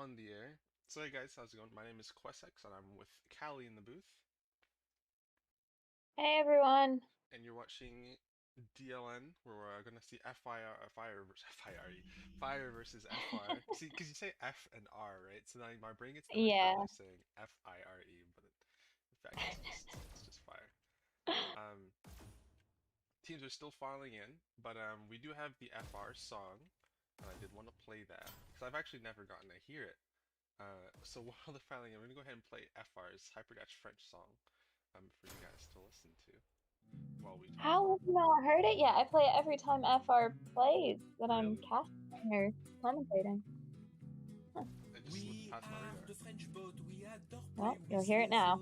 on the air. So hey guys, how's it going? My name is Quesex and I'm with Callie in the booth. Hey everyone. And you're watching DLN, where we're gonna see FIR, Fire versus FIRE, Fire versus FR. See, because you say F and R, right? So now my brain gets the mixed up Yeah. by saying FIRE, but in fact it's just Fire. Um, Teams are still filing in, but we do have the FR song, and I did want to play that because I've actually never gotten to hear it. So while they're filing in, we're gonna go ahead and play FR's Hyperdash French song for you guys to listen to while we talk. How have you not heard it yet? I play it every time FR plays that I'm Really? casting or commentating. Huh. It just slipped past my radar. Well, you'll hear it now.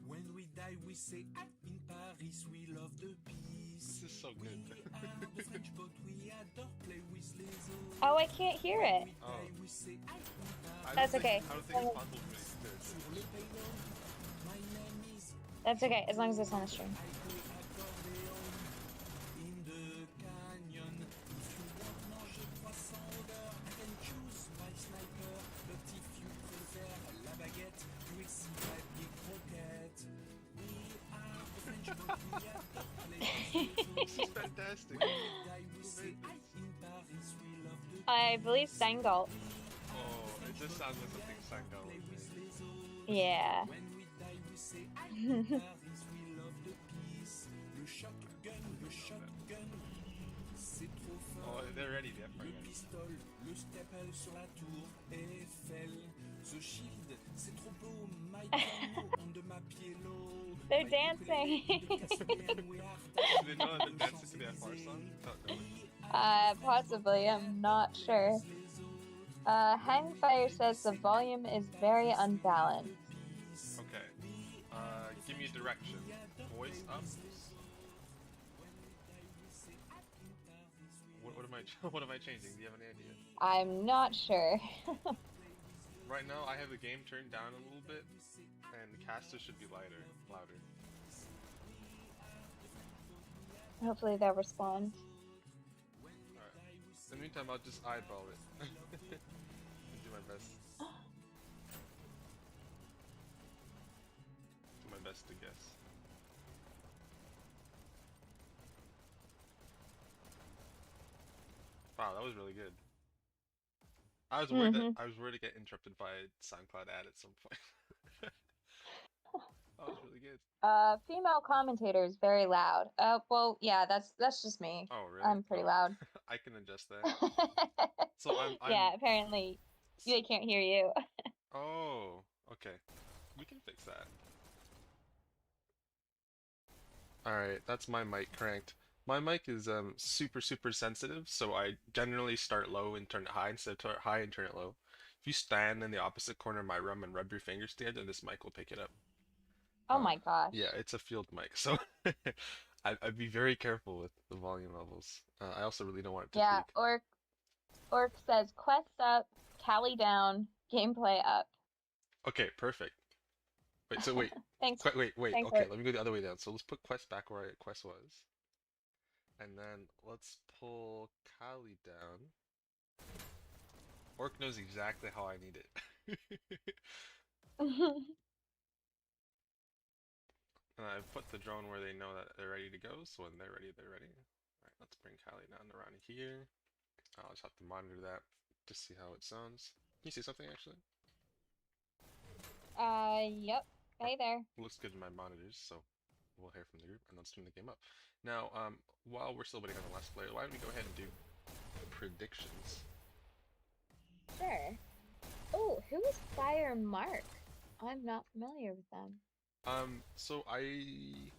When we die, we say in Paris, we love the This peace. is so We good. are the French boat, we adore play with les Oh, I autres. can't hear When it. we Oh, die, we say in I don't That's think Paris, okay. we I don't love think it's the possible for me peace. to hear it. Sur le payload, my name is That's okay, as long as Jean-Claude. it's on the stream. I play accordion in the canyon. If you want manger croissant odeur, I can choose my sniper. But if you prefer la baguette, you will see my big croquette. We are the French boat, we adore play with les This is autres. fantastic. When we die, we Who say made this? in Paris, we love the I believe peace. Steingold. We are the Oh, it French just boat, sounds like we something adore Sangha play would with make. les autres. Yeah. When we die, we say in Paris, we love the peace. Le I love that. shotgun, c'est trop Oh, fort. they're ready, the FR Le guys. pistol, le stepper sur la tour Eiffel. The shield, c'est trop beau. My piano on the map yellow. They're My ukulele dancing. in the Caspian. We are Do they dancing know on that the they're dancing to the FR song? Champs-Élysées. No, no way. We are the French boat, Possibly. we I'm adore not play sure. with les autres. When we Hangfire die, we says the say volume is in very Paris, we love unbalanced. the peace. Okay. We are the Give me a French boat, direction. we adore play Voice up. with les autres. When we die, we say in Paris, we What love am I the what am I peace. changing? Do you have any idea? We I'm are the not French boat, sure. we adore play with les Right now, I have the autres. game turned down a When we little die, bit, we say and the in caster should be Paris, we lighter, love the louder. peace. We are the French boat, we adore Hopefully play they'll with les respond. autres. When we All right. die, we In say the meantime, I'll just in eyeball it Paris, we love the and do my best. peace. Do my best to guess. Wow, that was really good. Hmm. I was worried to get interrupted by a SoundCloud ad at some point. That was really good. Female commentator is very loud. Well, yeah, that's just me. Oh, really? I'm pretty Oh, loud. I can adjust that. So I'm. Yeah, apparently they can't hear you. Oh, okay. We can fix that. All right, that's my mic cranked. My mic is super sensitive, so I generally start low and turn it high instead of turn it high and turn it low. If you stand in the opposite corner of my room and rub your fingers together, this mic will pick it up. Oh Uh, my yeah, gosh. it's a field mic, so I'd be very careful with the volume levels. I also really don't want it to Yeah, tweak. Orc says quest up, Callie down, gameplay up. Okay, perfect. Wait, so wait, Thanks, wait. thanks, Okay, Orc. let me go the other way down. So let's put Quest back where Quest was, and then let's pull Kali down. Orc knows exactly how I need it. And I've put the drone where they know that they're ready to go, so when they're ready, they're ready. Alright, let's bring Kali down around here. I'll just have to monitor that to see how it sounds. Can you see something actually? Yep. Oh, Hey there. looks good in my monitors, so we'll hear from the group, and let's turn the game up. Now, while we're still waiting on the last player, why don't we go ahead and do predictions? Sure. Oh, who is Fire Mark? I'm not familiar with them. So I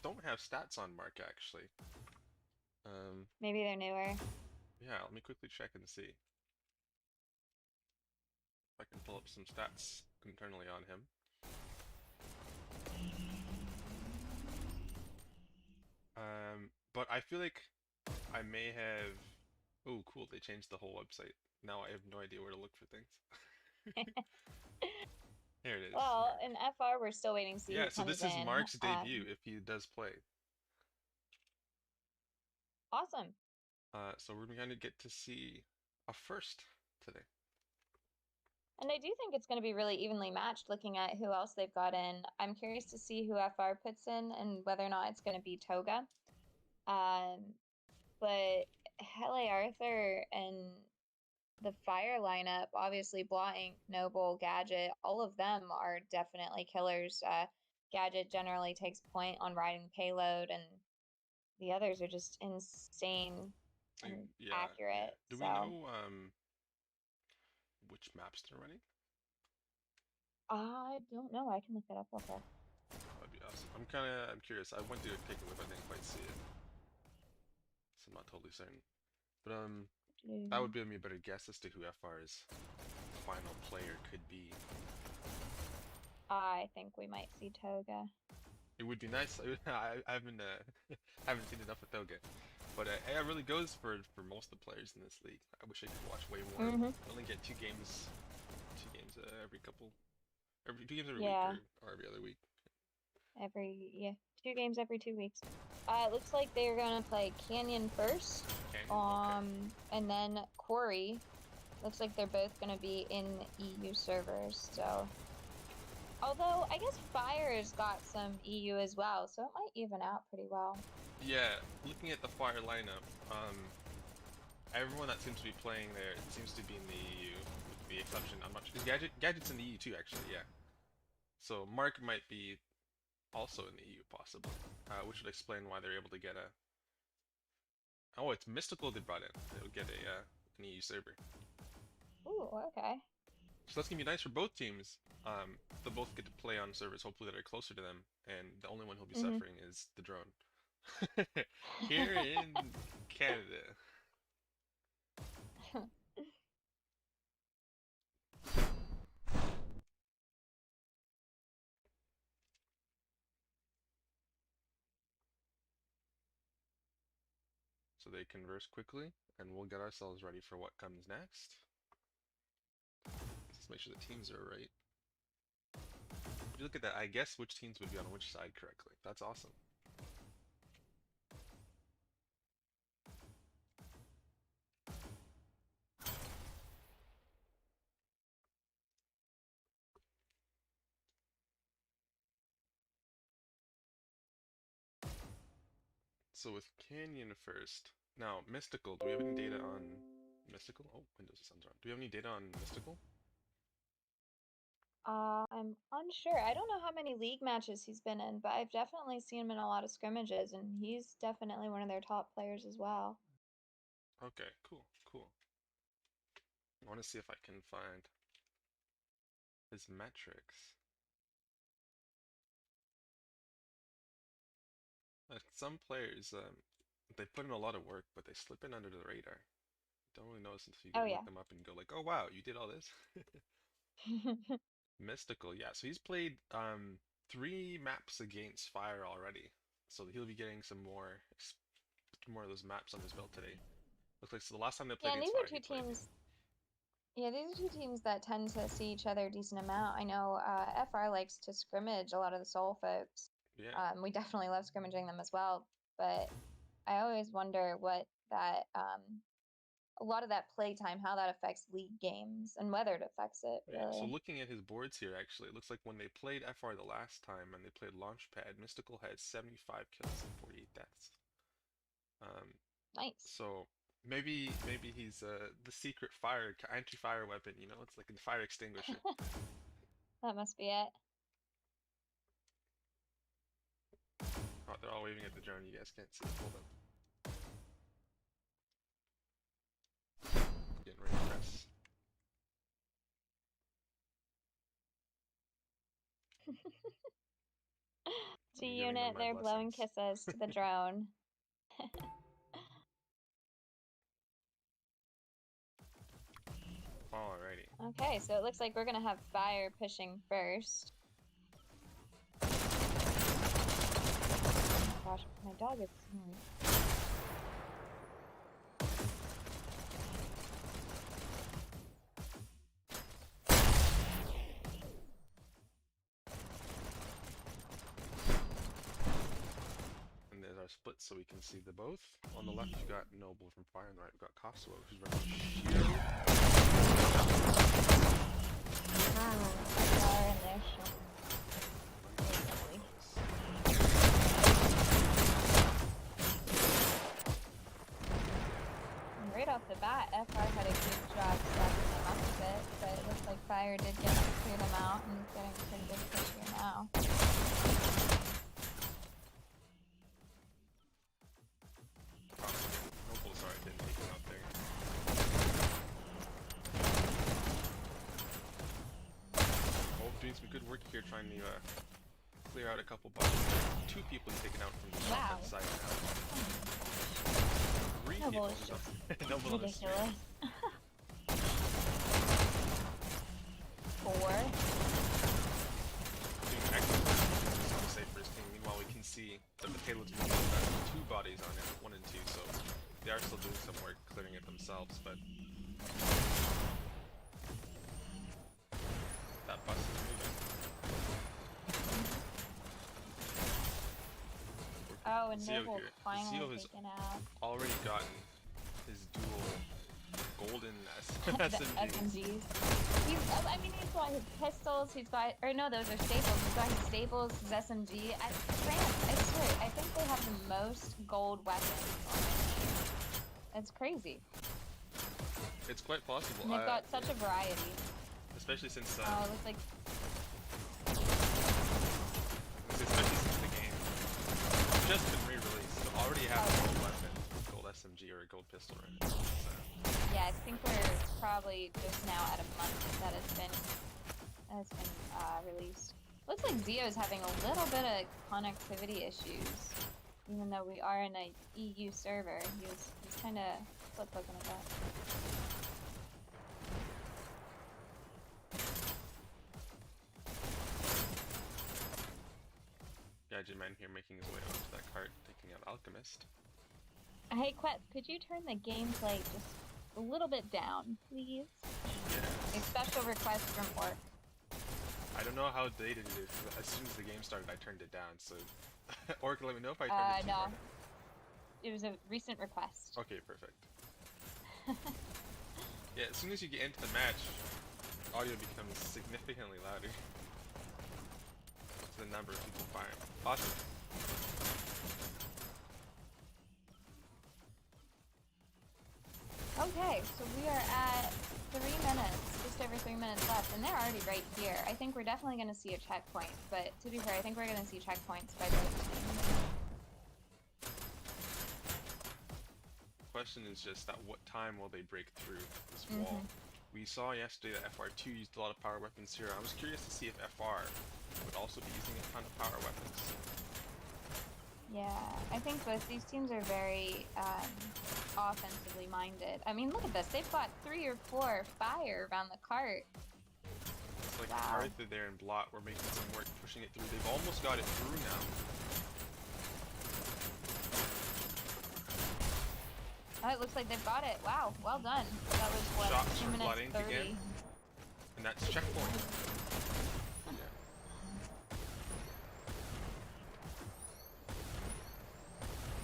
don't have stats on Mark actually. Maybe they're newer. Yeah, let me quickly check and see if I can pull up some stats internally on him. But I feel like I may have. Oh, cool! They changed the whole website. Now I have no idea where to look for things. Here it is. Well, Mark. in FR, we're still waiting to see Yeah, who so comes this is in. Mark's debut if he does play. Awesome. So we're going to get to see a first today. And I do think it's going to be really evenly matched looking at who else they've got in. I'm curious to see who FR puts in and whether or not it's going to be Toga. But Hele Arthur and the Fire lineup, obviously Blanc, Noble, Gadget, all of them are definitely killers. Gadget generally takes point on riding payload, and the others are just insane and Yeah, accurate. Do So we know which maps they're running? I don't know. I can look that up real quick. That'd be awesome. I'm curious. I went to take a look, I didn't quite see it, so I'm not totally certain. But that would give me a better guess as to who FR's final player could be. I think we might see Toga. It would be nice. I haven't haven't seen enough of Toga, but it really goes for most of the players in this league. I wish I could watch way more. Mm-hmm. I only get two games every 2 games every Yeah. week or every other week. 2 games every 2 weeks. It looks like they're gonna play Canyon first. Canyon? And then Quarry. Looks like they're both gonna be in EU servers, so. Although I guess Fire's got some EU as well, so it might even out pretty well. Yeah, looking at the Fire lineup, everyone that seems to be playing there, it seems to be in the EU, with the exception. I'm not sure. Gadget's in the EU too, actually. Yeah. So Mark might be also in the EU, possibly, which would explain why they're able to get a. Oh, it's Mystical they brought in. They'll get an EU server. Ooh, okay. So that's gonna be nice for both teams. They'll both get to play on servers, hopefully that are closer to them, and the only one who'll be suffering is the drone. Here in Canada. So they converse quickly, and we'll get ourselves ready for what comes next. Let's make sure the teams are right. If you look at that, I guess which teams would be on which side correctly. That's awesome. So with Canyon first. Now, Mystical, do we have any data on Mystical? Oh, Windows Sun's on. Do we have any data on Mystical? I'm unsure. I don't know how many league matches he's been in, but I've definitely seen him in a lot of scrimmages, and he's definitely one of their top players as well. Okay, cool. I want to see if I can find his metrics. Some players, they put in a lot of work, but they slip in under the radar. Don't really notice until you look them up and go like, oh wow, you did all this? Mystical, yeah. So he's played 3 maps against Fire already. So he'll be getting some more of those maps on his belt today. Looks like so the last time they played against Fire, he played. Yeah, these are 2 teams that tend to see each other a decent amount. I know FR likes to scrimmage a lot of the Soul folks. Yeah. We definitely love scrimmaging them as well, but I always wonder what that a lot of that playtime, how that affects league games and whether it affects it, really. Yeah, so looking at his boards here, actually, it looks like when they played FR the last time and they played Launchpad, Mystical had 75 kills and 48 deaths. Nice. So maybe he's the secret anti-fire weapon, you know? It's like a fire extinguisher. That must be it. Oh, they're all waving at the drone. You guys can't see it. Hold on. Getting ready to press. G-Unit, they're blowing kisses to the drone. Alrighty. Okay, so it looks like we're gonna have Fire pushing first. Oh my gosh, my dog is snoring. And there's our split so we can see the both. On the left, you got Noble from Fire, on the right, we got Kosovo, who's running Shield. Fire did get to clear them out and he's getting a pretty good push here now. Noble, sorry, didn't take him out there. Oh, doing some good work here, trying to clear out a couple bodies. 2 people taken out from the shotgun side now. 3 Noble people. is just Noble on the street. ridiculous. 4. Doing excellent work to save for his team. Meanwhile, we can see that the payload's moving on 2 bodies on it, 1 and 2, so they are still doing some work clearing it themselves, but that bus is moving. Oh, and Zio Noble here. finally Zio has taken out. already gotten his dual golden The SMGs. SMGs. I mean, he's got his pistols, he's got, or no, those are staples. He's got his staples, his SMG. France, I swear, I think they have the most gold weapons on their team. It's crazy. It's quite possible. And they've got such a variety. Especially since Oh, it looks like especially since the game just been re-released. So already have a gold weapon, gold SMG or a gold pistol right now. So. yeah, I think we're probably just now at a month that it's been released. Looks like Zio's having a little bit of connectivity issues, even though we are in a EU server. He's kind of flip-looking at that. Gadget Man here making his way onto that cart, taking out Alchemist. Hey, Quet, could you turn the gameplay just a little bit down, please? A Yes. special request from Orc. I don't know how they did it. As soon as the game started, I turned it down. So, Orc, let me know if I turned it too No. hard. It was a recent request. Okay, perfect. Yeah, as soon as you get into the match, audio becomes significantly louder. The number of people firing. Awesome. Okay, so we are at 3 minutes, just over 3 minutes left, and they're already right here. I think we're definitely going to see a checkpoint, but to be fair, I think we're going to see checkpoints by both teams. The question is just at what time will they break through this wall? We saw yesterday that FR2 used a lot of power weapons here. I was curious to see if FR would also be using a ton of power weapons. Yeah, I think both these teams are very offensively minded. I mean, look at this. They've got 3 or 4 fire around the cart. It's like Wow. Arthur there and Blot were making some work pushing it through. They've almost got it through now. Oh, it looks like they've got it. Wow, well done. That was, what, Shots 2 from minutes Blood Ink 30? again. And that's checkpoint. Yeah.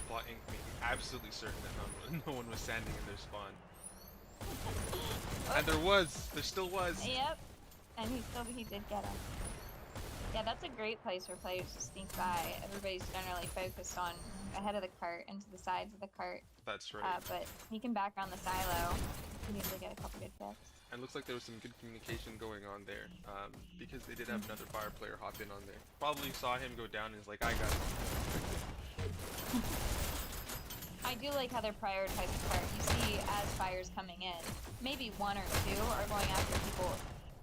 Blot Ink making absolutely certain that no one was standing in their spawn. And there was! There still was! Yep. And he did get him. Yeah, that's a great place for players to sneak by. Everybody's generally focused on ahead of the cart and to the sides of the cart. That's right. But he can back around the silo. He needs to get a couple good kicks. And looks like there was some good communication going on there, because they did have another fire player hop in on there. Probably saw him go down and is like, I got it. I do like how they're prioritizing the cart. You see, as fire's coming in, maybe 1 or 2 are going after people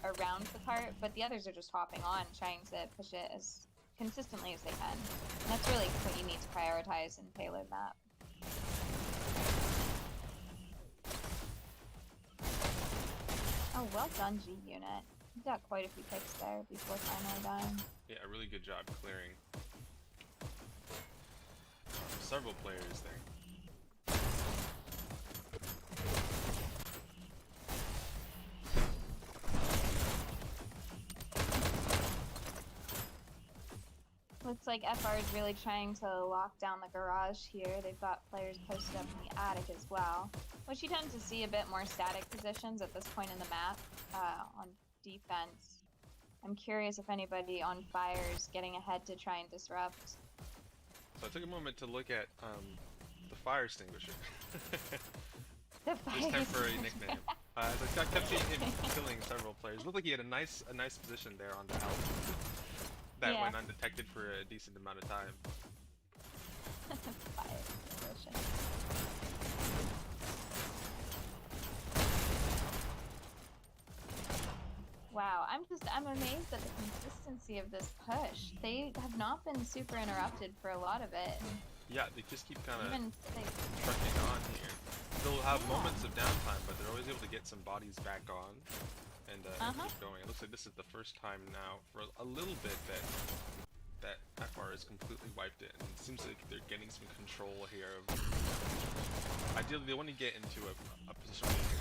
around the cart, but the others are just hopping on, trying to push it as consistently as they can. And that's really what you need to prioritize in payload map. Oh, well done, G unit. You got quite a few picks there before finally dying. Yeah, a really good job clearing several players there. Looks like FR is really trying to lock down the garage here. They've got players posted up in the attic as well, which you tend to see a bit more static positions at this point in the map on defense. I'm curious if anybody on fire is getting ahead to try and disrupt. So I took a moment to look at the fire extinguisher. The His fire temporary extinguisher. nickname. As I kept seeing him killing several players. Looked like he had a nice position there on the health that Yeah. went undetected for a decent amount of time. Fire position. Wow, I'm amazed at the consistency of this push. They have not been super interrupted for a lot of it. Yeah, they just keep kind of Even they, trucking on here. They'll have Yeah. moments of downtime, but they're always able to get some bodies back on and keep going. It looks like this is the first time now for a little bit that FR has completely wiped it, and it seems like they're getting some control here. Ideally, they want to get into a position where they can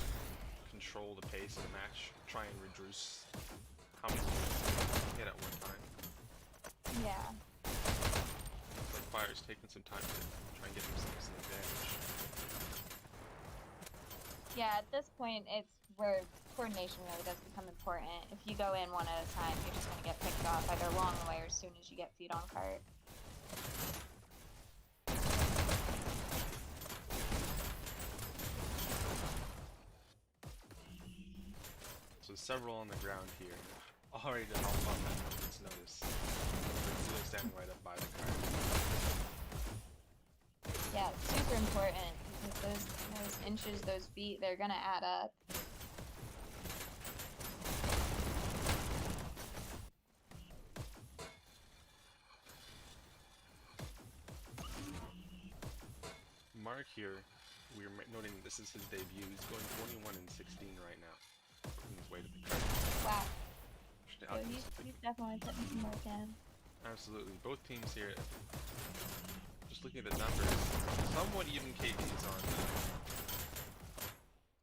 control the pace of the match, try and reduce how many they can get at one time. yeah. Looks like Fire's taking some time to try and get themselves an advantage. Yeah, at this point, it's where coordination really does become important. If you go in one at a time, you're just going to get picked off either along the way or as soon as you get feet on cart. So several on the ground here. Already to help on that moment's notice. They're standing right up by the car. Yeah, it's super important because those inches, those feet, they're going to add up. Mark here, we're noting this is his debut. He's going 21 and 16 right now. On his way to the car. Wow. So he's definitely putting some work in. Absolutely. Both teams here, just looking at the numbers, somewhat even KDs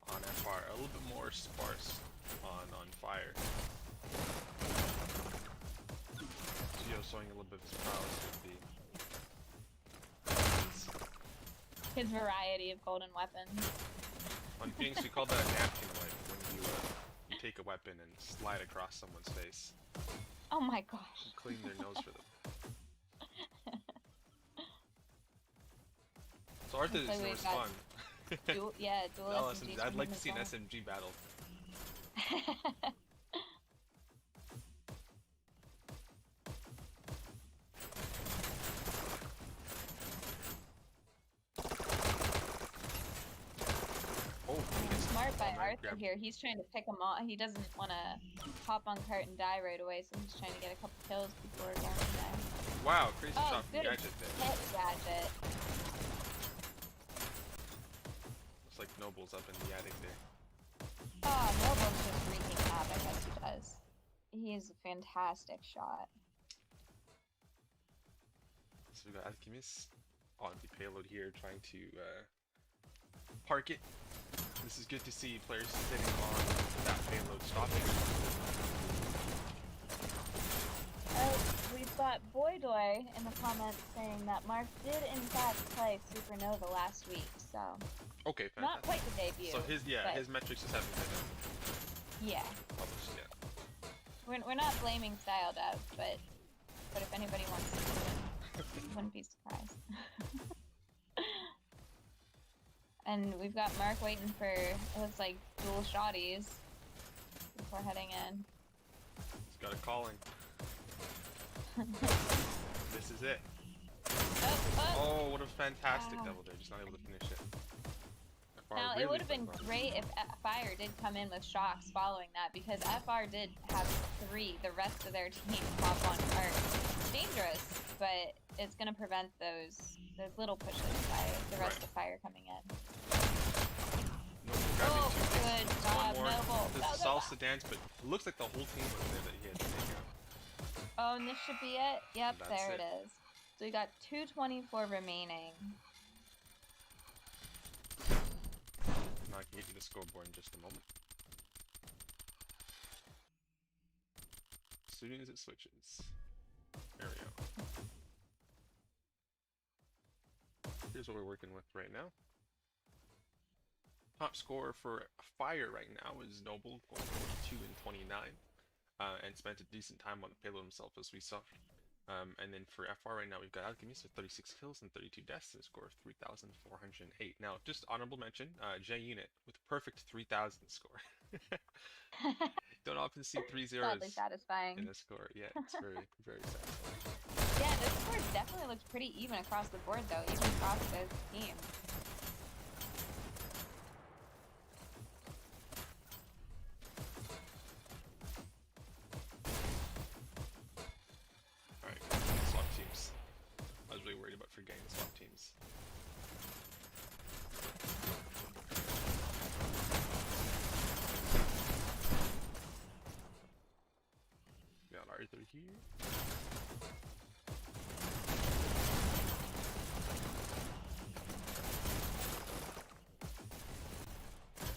on FR, a little bit more sparse on Fire. Geo showing a little bit of his prowess with the His variety of golden weapons. on Phoenix, we call that a napkin wipe when you take a weapon and slide across someone's face. Oh my gosh. And clean their nose for them. So Arthur is Looks no like we've got fun. Dual SMGs. I'd like to see an SMG battle. Oh, Smart by Alright, Arthur here. He's trying to pick him off. He doesn't want to hop on cart and die right away, so he's trying to get a couple kills before going to die. Wow, crazy Oh, shot from good Gadget there. hit, Gadget. Looks like Noble's up in the attic there. Oh, Noble's just wreaking havoc as he does. He's a fantastic shot. So we got Alchemist on the payload here, trying to park it. This is good to see players sitting on that payload stopping. We've got Boydoy in the comments saying that Mark did in fact play Supernova last week, so Okay, fantastic. not quite the debut. So his but his metrics just haven't been yeah. published yet. We're not blaming style dev, but if anybody wants to, wouldn't be surprised. And we've got Mark waiting for, it looks like, dual shotties before heading in. He's got a calling. This is it. Oh, what a fantastic double there. Just not able to finish it. FR Now, really it would have been fun. great if Fire did come in with shocks following that, because FR did have 3, the rest of their team hop on cart. It's dangerous, but it's going to prevent those little pushes by the rest of Fire coming in. Noble grabbing two good hits. job, One more. Noble. This is salsa dance, but it looks like the whole team was there that he had to take out. Oh, and this should be it? Yep, That's there it. it is. So we got 224 remaining. Now I can get you the scoreboard in just a moment. As soon as it switches. There we go. Here's what we're working with right now. Top scorer for Fire right now is Noble, going 42 and 29, and spent a decent time on the payload himself, as we saw. And then for FR right now, we've got Alchemist with 36 kills and 32 deaths and a score of 3,408. Now, just honorable mention, J Unit with perfect 3,000 score. Don't often see 3 zeros Sadly satisfying. in a score. Yeah, it's very, very satisfying. Yeah, this score definitely looks pretty even across the board, though, even across those teams. Alright, swap teams. I was really worried about forgetting the swap teams. Got Arthur here.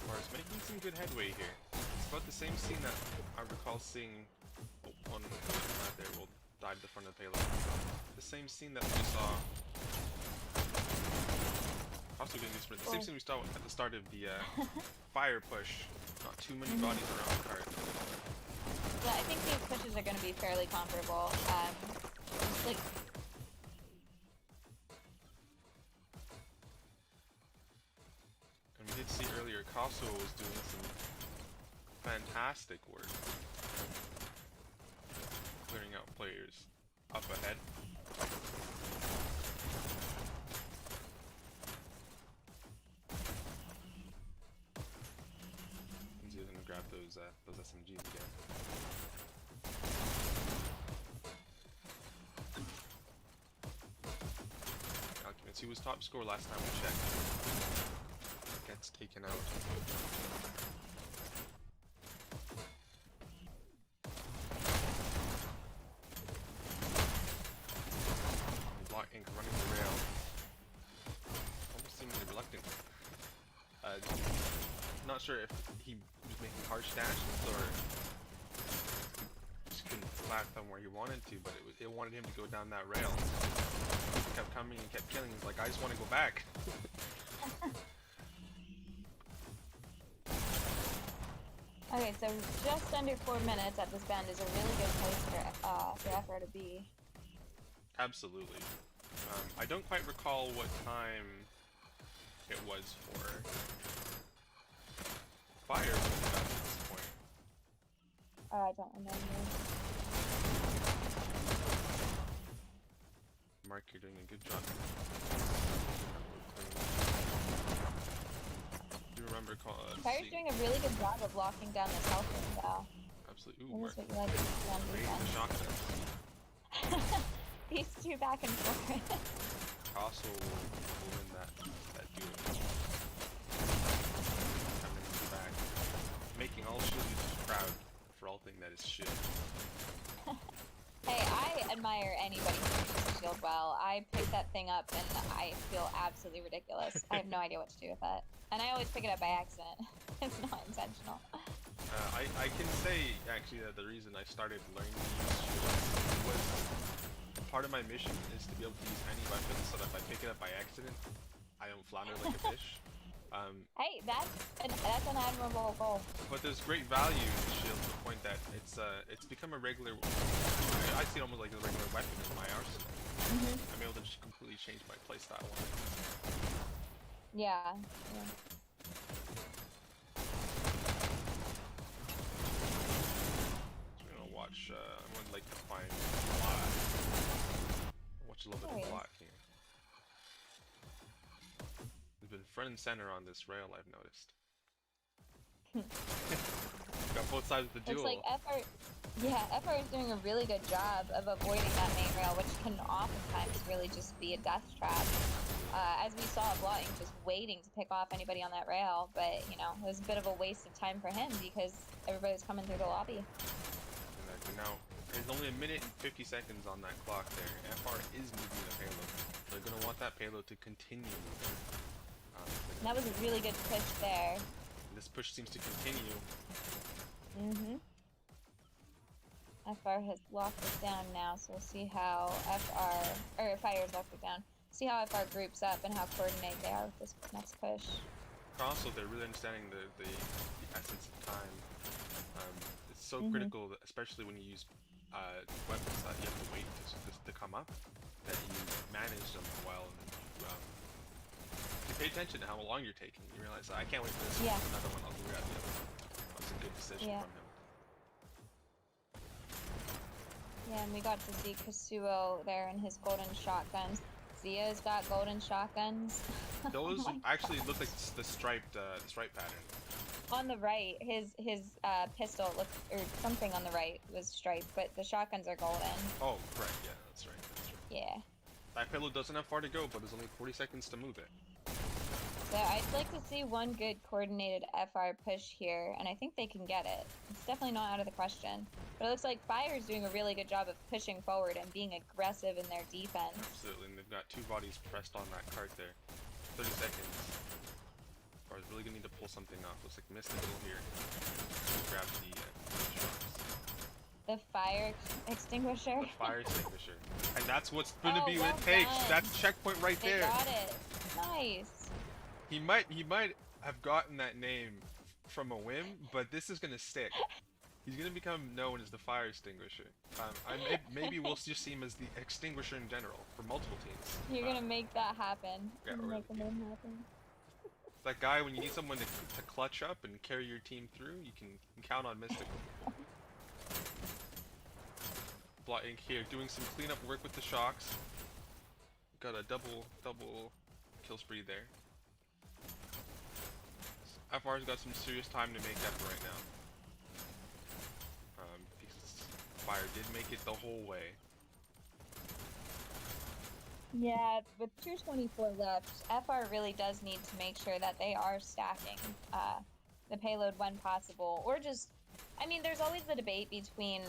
Mars making some good headway here. It's about the same scene that I recall seeing. Oh, one there will dive the front of the payload. The same scene that we saw. Also doing this, the same scene we saw at the start of the fire push. Not too many bodies around the cart. Yeah, I think these pushes are going to be fairly comparable. Like, and we did see earlier, Kaso was doing some fantastic work clearing out players up ahead. He's gonna grab those SMGs again. Alchemist, he was top scorer last time we checked. Gets taken out. Blocking, running the rail. Almost seemingly reluctant. Not sure if he was making harsh dashes or just couldn't platform where he wanted to, but it wanted him to go down that rail. He kept coming and kept killing. He's like, I just want to go back. okay, so just under 4 minutes at this bend is a really good place for FR to be. Absolutely. I don't quite recall what time it was for fire at this point. I don't remember. Mark, you're doing a good job. Do you remember Fire's doing a really good job of locking down this health room, though. Absolutely. Ooh, That Mark. is what you like to see on Raise the defense. shotgun. These two back and forth. Castle will win that duel. Coming back. Making all shielders proud for all thing that is shit. Hey, I admire anybody who uses the shield well. I pick that thing up and I feel absolutely ridiculous. I have no idea what to do with it. And I always pick it up by accident. It's not intentional. I can say, actually, that the reason I started learning to use shields was part of my mission is to be able to use any weapon so that if I pick it up by accident, I don't flounder like a fish. Hey, that's an admirable goal. But there's great value in the shield to the point that it's become a regular. I see it almost like a regular weapon in my arsenal. I'm able to just completely change my playstyle on it. Yeah. So I'm gonna watch. I'm gonna like to find plot. Watch a little bit of plot here. There's been front and center on this rail, I've noticed. Got both sides of the duel. It's like FR is doing a really good job of avoiding that main rail, which can oftentimes really just be a death trap. As we saw, Blotting just waiting to pick off anybody on that rail, but you know, it was a bit of a waste of time for him because everybody was coming through the lobby. And now, there's only a minute and 50 seconds on that clock there. FR is moving the payload. They're gonna want that payload to continue moving. That was a really good push there. This push seems to continue. FR has locked it down now, so we'll see how Fire's locked it down. See how FR groups up and how coordinated they are with this next push. Also, they're really understanding the essence of time. It's so critical, especially when you use weapons that you have to wait to come up, that you manage them well and you pay attention to how long you're taking. You realize, I can't wait for this. Yeah. Another one, I'll grab the other one. That's a good decision Yeah. from him. Yeah, and we got to see Kasuo there in his golden shotguns. Zio's got golden shotguns. Those Oh my actually gosh. look like the stripe pattern. On the right, his pistol looked, or something on the right was striped, but the shotguns are golden. Oh, correct. Yeah, that's right. That's right. Yeah. That payload doesn't have far to go, but there's only 40 seconds to move it. So I'd like to see one good coordinated FR push here, and I think they can get it. It's definitely not out of the question. But it looks like Fire's doing a really good job of pushing forward and being aggressive in their defense. Absolutely, and they've got 2 bodies pressed on that cart there. 30 seconds. Fire's really gonna need to pull something off. Looks like missed a little here. Grab the shots. The fire extinguisher. The fire extinguisher. And that's what's gonna Oh, be well what it takes. done. That's checkpoint right They there. got it. Nice. He might have gotten that name from a whim, but this is gonna stick. He's gonna become known as the fire extinguisher. Maybe we'll just see him as the extinguisher in general for multiple teams. You're gonna make that happen. Yeah, You're we're gonna make gonna them happen. That guy, when you need someone to clutch up and carry your team through, you can count on Mystical. Blotting here, doing some cleanup work with the shocks. Got a double kill spree there. FR's got some serious time to make up right now. Because Fire did make it the whole way. Yeah, with 224 left, FR really does need to make sure that they are stacking the payload when possible, or just, I mean, there's always the debate between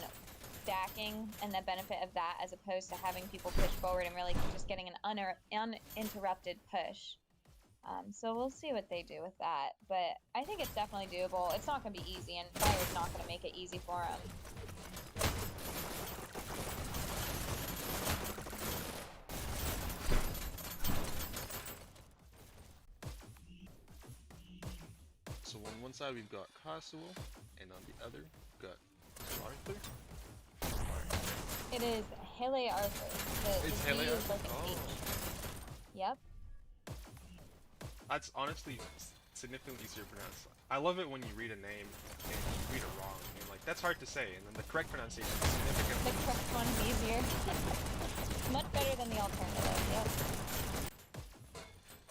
stacking and the benefit of that as opposed to having people push forward and really just getting an uninterrupted push. So we'll see what they do with that, but I think it's definitely doable. It's not going to be easy, and Fire's not going to make it easy for them. So on one side we've got Kasuo, and on the other we've got Arthur. It is Hele Arthur. It's the Hele D is Arthur? like an Oh. H. Yep. That's honestly significantly easier to pronounce. I love it when you read a name and you read it wrong. You're like, that's hard to say, and then the correct pronunciation is significantly The correct one is easier. Much better than the alternative, yep.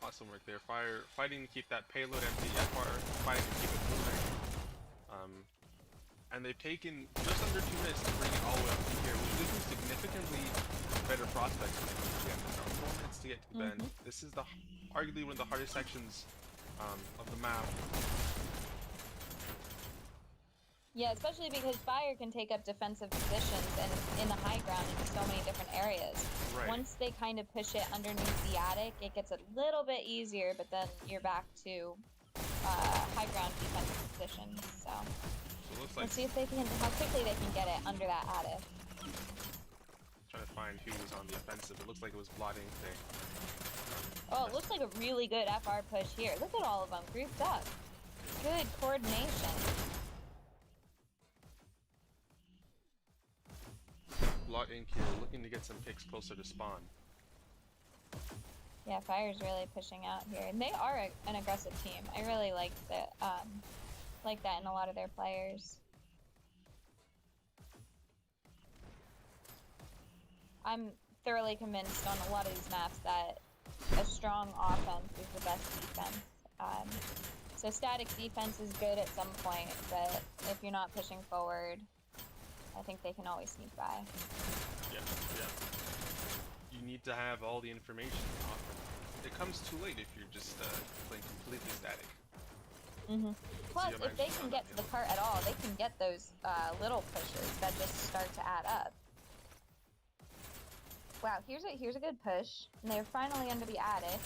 awesome work there. Fire fighting to keep that payload empty, FR fighting to keep it moving. And they've taken just under 2 minutes to bring it all the way up to here, which gives them significantly better prospects when they come to the end. It's now 4 minutes to get to the bend. This is arguably one of the hardest sections of the map. Yeah, especially because Fire can take up defensive positions and in the high ground in so many different areas. Right. Once they kind of push it underneath the attic, it gets a little bit easier, but then you're back to high ground defensive positions. So So it looks like let's see if they can, how quickly they can get it under that attic. trying to find who was on the offensive. It looks like it was Blotting there. Oh, it looks like a really good FR push here. Look at all of them grouped up. Good coordination. Blot Inc here, looking to get some picks closer to spawn. Yeah, Fire's really pushing out here, and they are an aggressive team. I really like that in a lot of their players. I'm thoroughly convinced on a lot of these maps that a strong offense is the best defense. So static defense is good at some point, but if you're not pushing forward, I think they can always sneak by. Yeah. You need to have all the information often. It comes too late if you're just playing completely static. Plus, your if they mind's can not get to the cart at all, they can get those little pushes that just start to add up. Wow, here's a good push. And they're finally under the attic.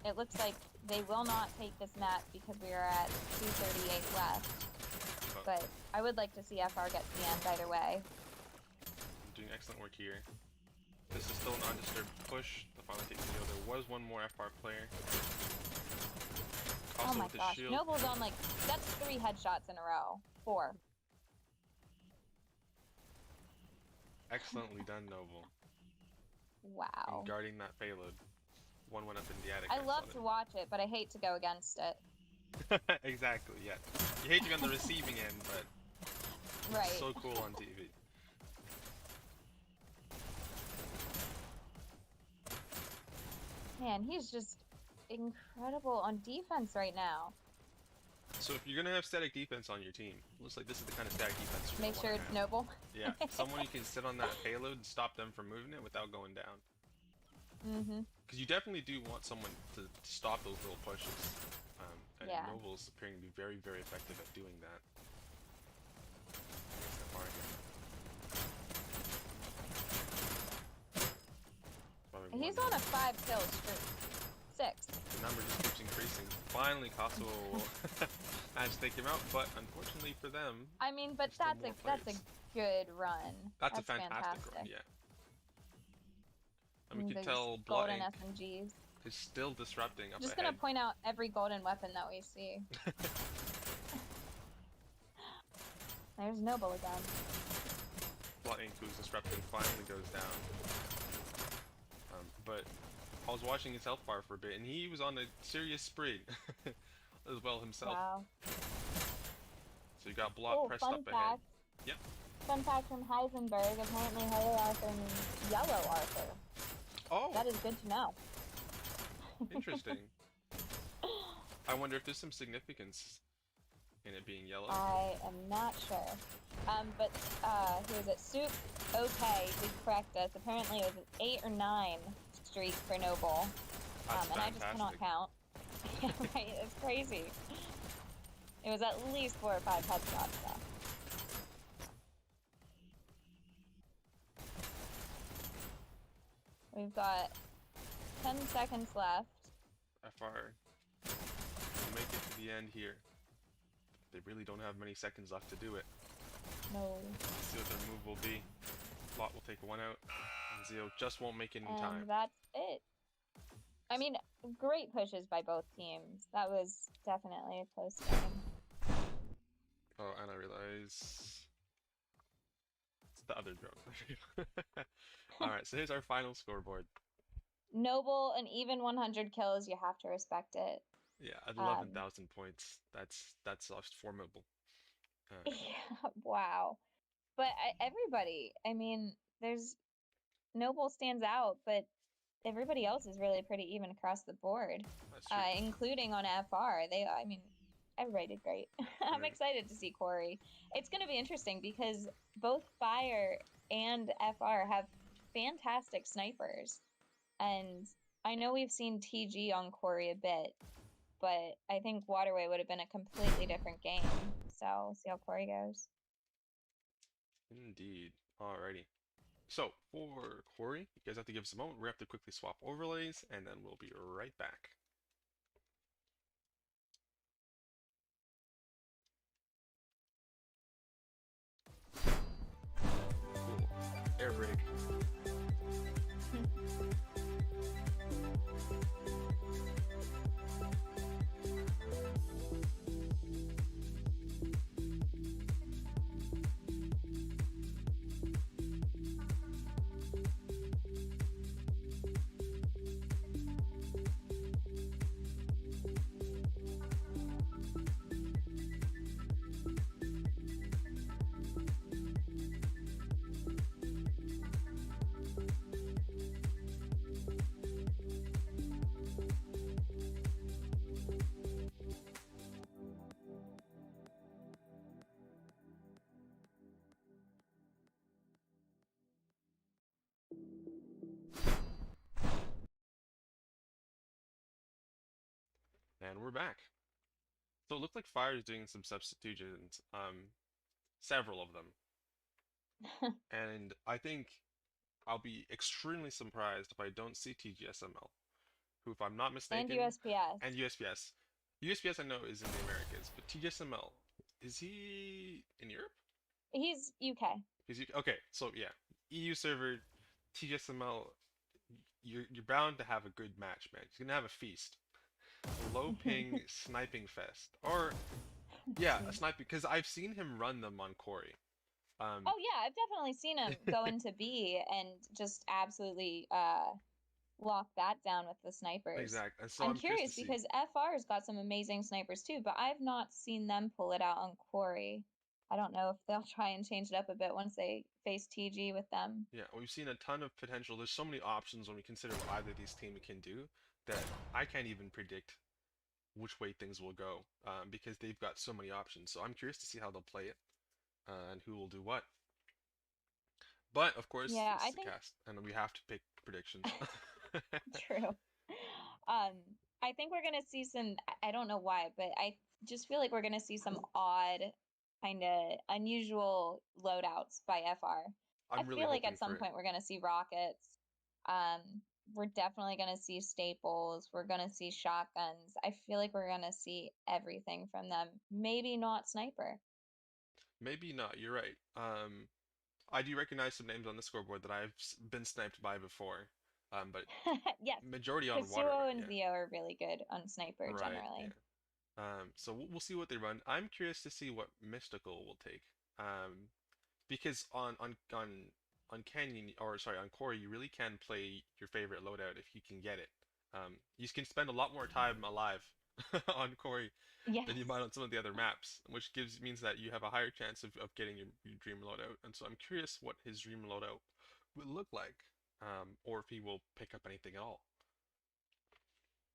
It looks like they will not take this map because we are at 2:38 left. But I would like to see FR get to the end either way. Doing excellent work here. This is still an undisturbed push. The final takes the deal. There was one more FR player. Oh Also my with his gosh, shield. Noble's on like, that's 3 headshots in a row. 4. Excellently done, Noble. Wow. In guarding that payload. One went up in the attic. I saw love to watch it, but I hate to go against it. Exactly, yeah. You hate to be on the receiving end, but Right. it's so cool on TV. Man, he's just incredible on defense right now. So if you're gonna have static defense on your team, looks like this is the kind of static defense you're Make gonna sure wanna it's have. Noble. Yeah, someone you can sit on that payload and stop them from moving it without going down. Mm-hmm. Because you definitely do want someone to stop those little pushes. And Yeah. Noble's appearing to be very, very effective at doing that. Against the market. He's on a 5-kill streak. 6. The number just keeps increasing. Finally, Kosovo will manage to take him out, but unfortunately for them, I mean, but there's that's still more a players. good run. That's a fantastic run, yeah. And we can Those tell golden Blood SMGs. is still disrupting up Just ahead. gonna point out every golden weapon that we see. There's Noble again. Blood Ink, who's disrupting, finally goes down. But I was watching his health bar for a bit, and he was on a serious spree as well himself. Wow. So you got Blot pressed up ahead. Yep. Fun fact from Heisenberg, apparently Hello Arthur means Yellow Arthur. Oh! That is good to know. Interesting. I wonder if there's some significance in it being yellow. I am not sure. But who is it? Soup OK did correct us. Apparently it was an 8 or 9 streak for Noble. That's and I just cannot count. Yeah, right, it's crazy. It was at least 4 or 5 headshots though. We've got 10 seconds left. FR will make it to the end here. They really don't have many seconds left to do it. No. Let's see what their move will be. Lot will take one out, and Zio just won't make it in time. And that's it. I mean, great pushes by both teams. That was definitely a close game. Oh, and I realize it's the other drone. Alright, so here's our final scoreboard. Noble, an even 100 kills, you have to respect it. Yeah, at 11,000 points. That's formidable. Yeah, wow. But everybody, I mean, there's Noble stands out, but everybody else is really pretty even across the board, That's true. including on FR. I mean, everybody did great. I'm excited to see Corey. It's going to be interesting because both Fire and FR have fantastic snipers. And I know we've seen TG on Corey a bit, but I think Waterway would have been a completely different game. So we'll see how Corey goes. Indeed. Alrighty. So, for Corey, you guys have to give us a moment. We have to quickly swap overlays, and then we'll be right back. Cool. Air brake. And we're back. So it looks like Fire is doing some substitutions, several of them. And I think I'll be extremely surprised if I don't see TGSML, who, if I'm not mistaken, And USPS. And USPS. USPS I know is in the Americas, but TGSML, is he in Europe? He's UK. He's UK. Okay, so yeah, EU server, TGSML, you're bound to have a good match, man. You're gonna have a feast. Low ping sniping fest, or yeah, a sniping, because I've seen him run them on Corey, Oh yeah, I've definitely seen him go into B and just absolutely lock that down with the snipers. exact. And so I'm I'm curious to curious see. because FR's got some amazing snipers too, but I've not seen them pull it out on Quarry. I don't know if they'll try and change it up a bit once they face TG with them. Yeah, we've seen a ton of potential. There's so many options when we consider what either of these teams can do that I can't even predict which way things will go because they've got so many options. So I'm curious to see how they'll play it and who will do what. But of course, Yeah, this I is a think cast, and we have to pick predictions. true. Um, I think we're gonna see some, I don't know why, but I just feel like we're gonna see some odd, kind of unusual loadouts by FR. I I'm really feel like hoping at for some it. point we're gonna see rockets. Um, we're definitely gonna see staples. We're gonna see shotguns. I feel like we're gonna see everything from them. Maybe not sniper. Maybe not. You're right. I do recognize some names on the scoreboard that I've been sniped by before. But Yes, majority on water. Kasuo and Yeah. Zio are really good on sniper Right. generally. Yeah. So we'll see what they run. I'm curious to see what Mystical will take. Because on Canyon or sorry on Core you really can play your favorite loadout if you can get it. You can spend a lot more time alive on Corey Yes. than you might on some of the other maps, which means that you have a higher chance of getting your dream loadout. And so I'm curious what his dream loadout will look like, or if he will pick up anything at all.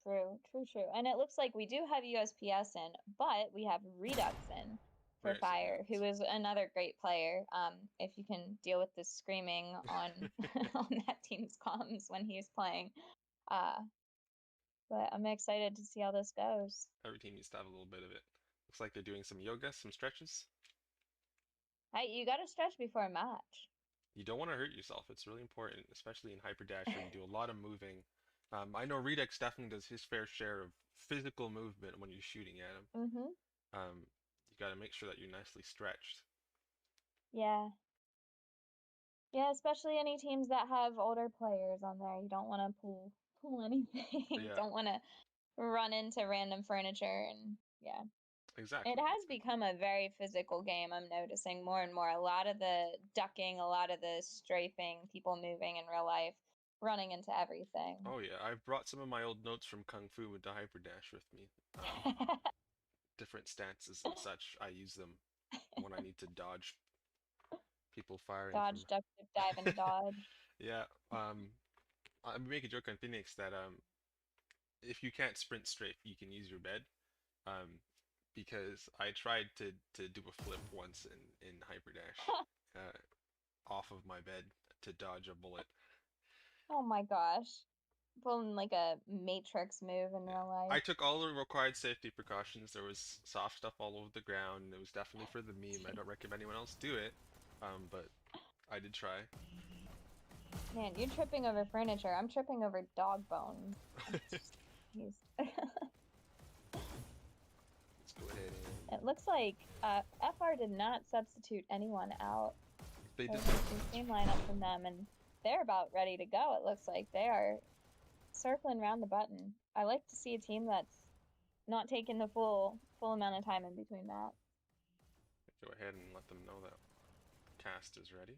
True, true, true. And it looks like we do have USPS in, but we have Redux in for Very soon, Fire, who is another great player. If you can deal with the screaming on on that team's comms when he's playing. Uh, but I'm excited to see how this goes. Every team needs to have a little bit of it. Looks like they're doing some yoga, some stretches. Hey, you got to stretch before a match. You don't want to hurt yourself. It's really important, especially in Hyper Dash where you do a lot of moving. I know Redux definitely does his fair share of physical movement when you're shooting at him. Mm-hmm. You got to make sure that you're nicely stretched. Yeah. Yeah, especially any teams that have older players on there. You don't want to pull anything. Yeah, Don't want to run into random furniture and yeah. It exactly, has exactly. become a very physical game, I'm noticing more and more. A lot of the ducking, a lot of the strafing, people moving in real life, running into everything. Oh yeah, I've brought some of my old notes from Kung Fu into Hyper Dash with me. Different stances and such. I use them when I need to dodge people firing from. Dodge, duck, dip, dive, and dodge. Yeah, I make a joke on Phoenix that if you can't sprint straight, you can use your bed. Um, because I tried to do a flip once in Hyperdash, off of my bed to dodge a bullet. Oh my gosh. Pulling like a Matrix move in Yeah. real I life. took all the required safety precautions. There was soft stuff all over the ground. It was definitely for the meme. I don't recommend anyone else do it, but I did try. Man, you're tripping over furniture. I'm tripping over dog bones. Jeez. Let's go ahead and It looks like FR did not substitute anyone out. they So did. it's the same lineup from them, and they're about ready to go. It looks like they are circling around the button. I like to see a team that's not taking the full amount of time in between maps. Go ahead and let them know that cast is ready.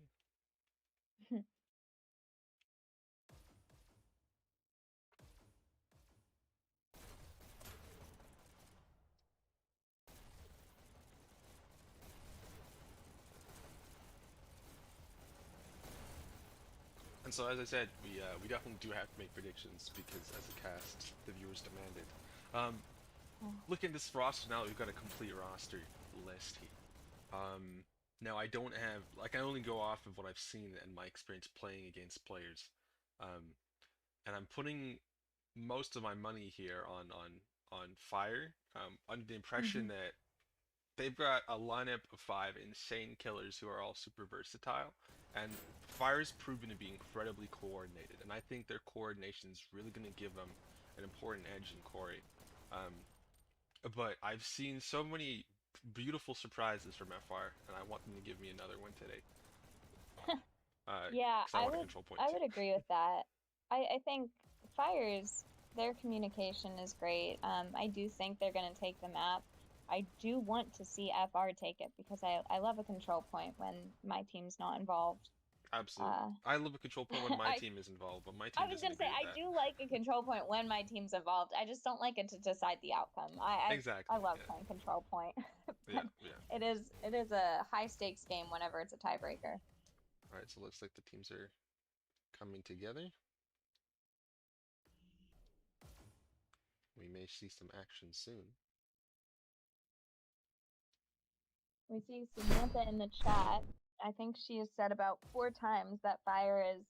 And so, as I said, we definitely do have to make predictions because, as a cast, the viewers demand it. Looking at this roster now, we've got a complete roster list here. Now I don't have like I only go off of what I've seen and my experience playing against players, um, and I'm putting most of my money here on Fire, under the impression Mhm. that they've got a lineup of five insane killers who are all super versatile, and Fire's proven to be incredibly coordinated, and I think their coordination is really going to give them an important edge in Corey. Um, but I've seen so many beautiful surprises from FR, and I want them to give me another one today. Yeah, Because I want to control point I two. would agree with that. I think Fire's their communication is great. I do think they're gonna take the map. I do want to see FR take it because I love a control point when my team's not involved. Absolutely. I love a control point when my team is involved, but my team I was doesn't gonna say agree with I that. do like a control point when my team's involved. I just don't like it to decide the outcome. Exactly. I love Yeah. playing control point. Yeah. But Yeah. it is a high stakes game whenever it's a tiebreaker. All right. So it looks like the teams are coming together. We may see some action soon. We see Samantha in the chat. I think she has said about 4 times that Fire is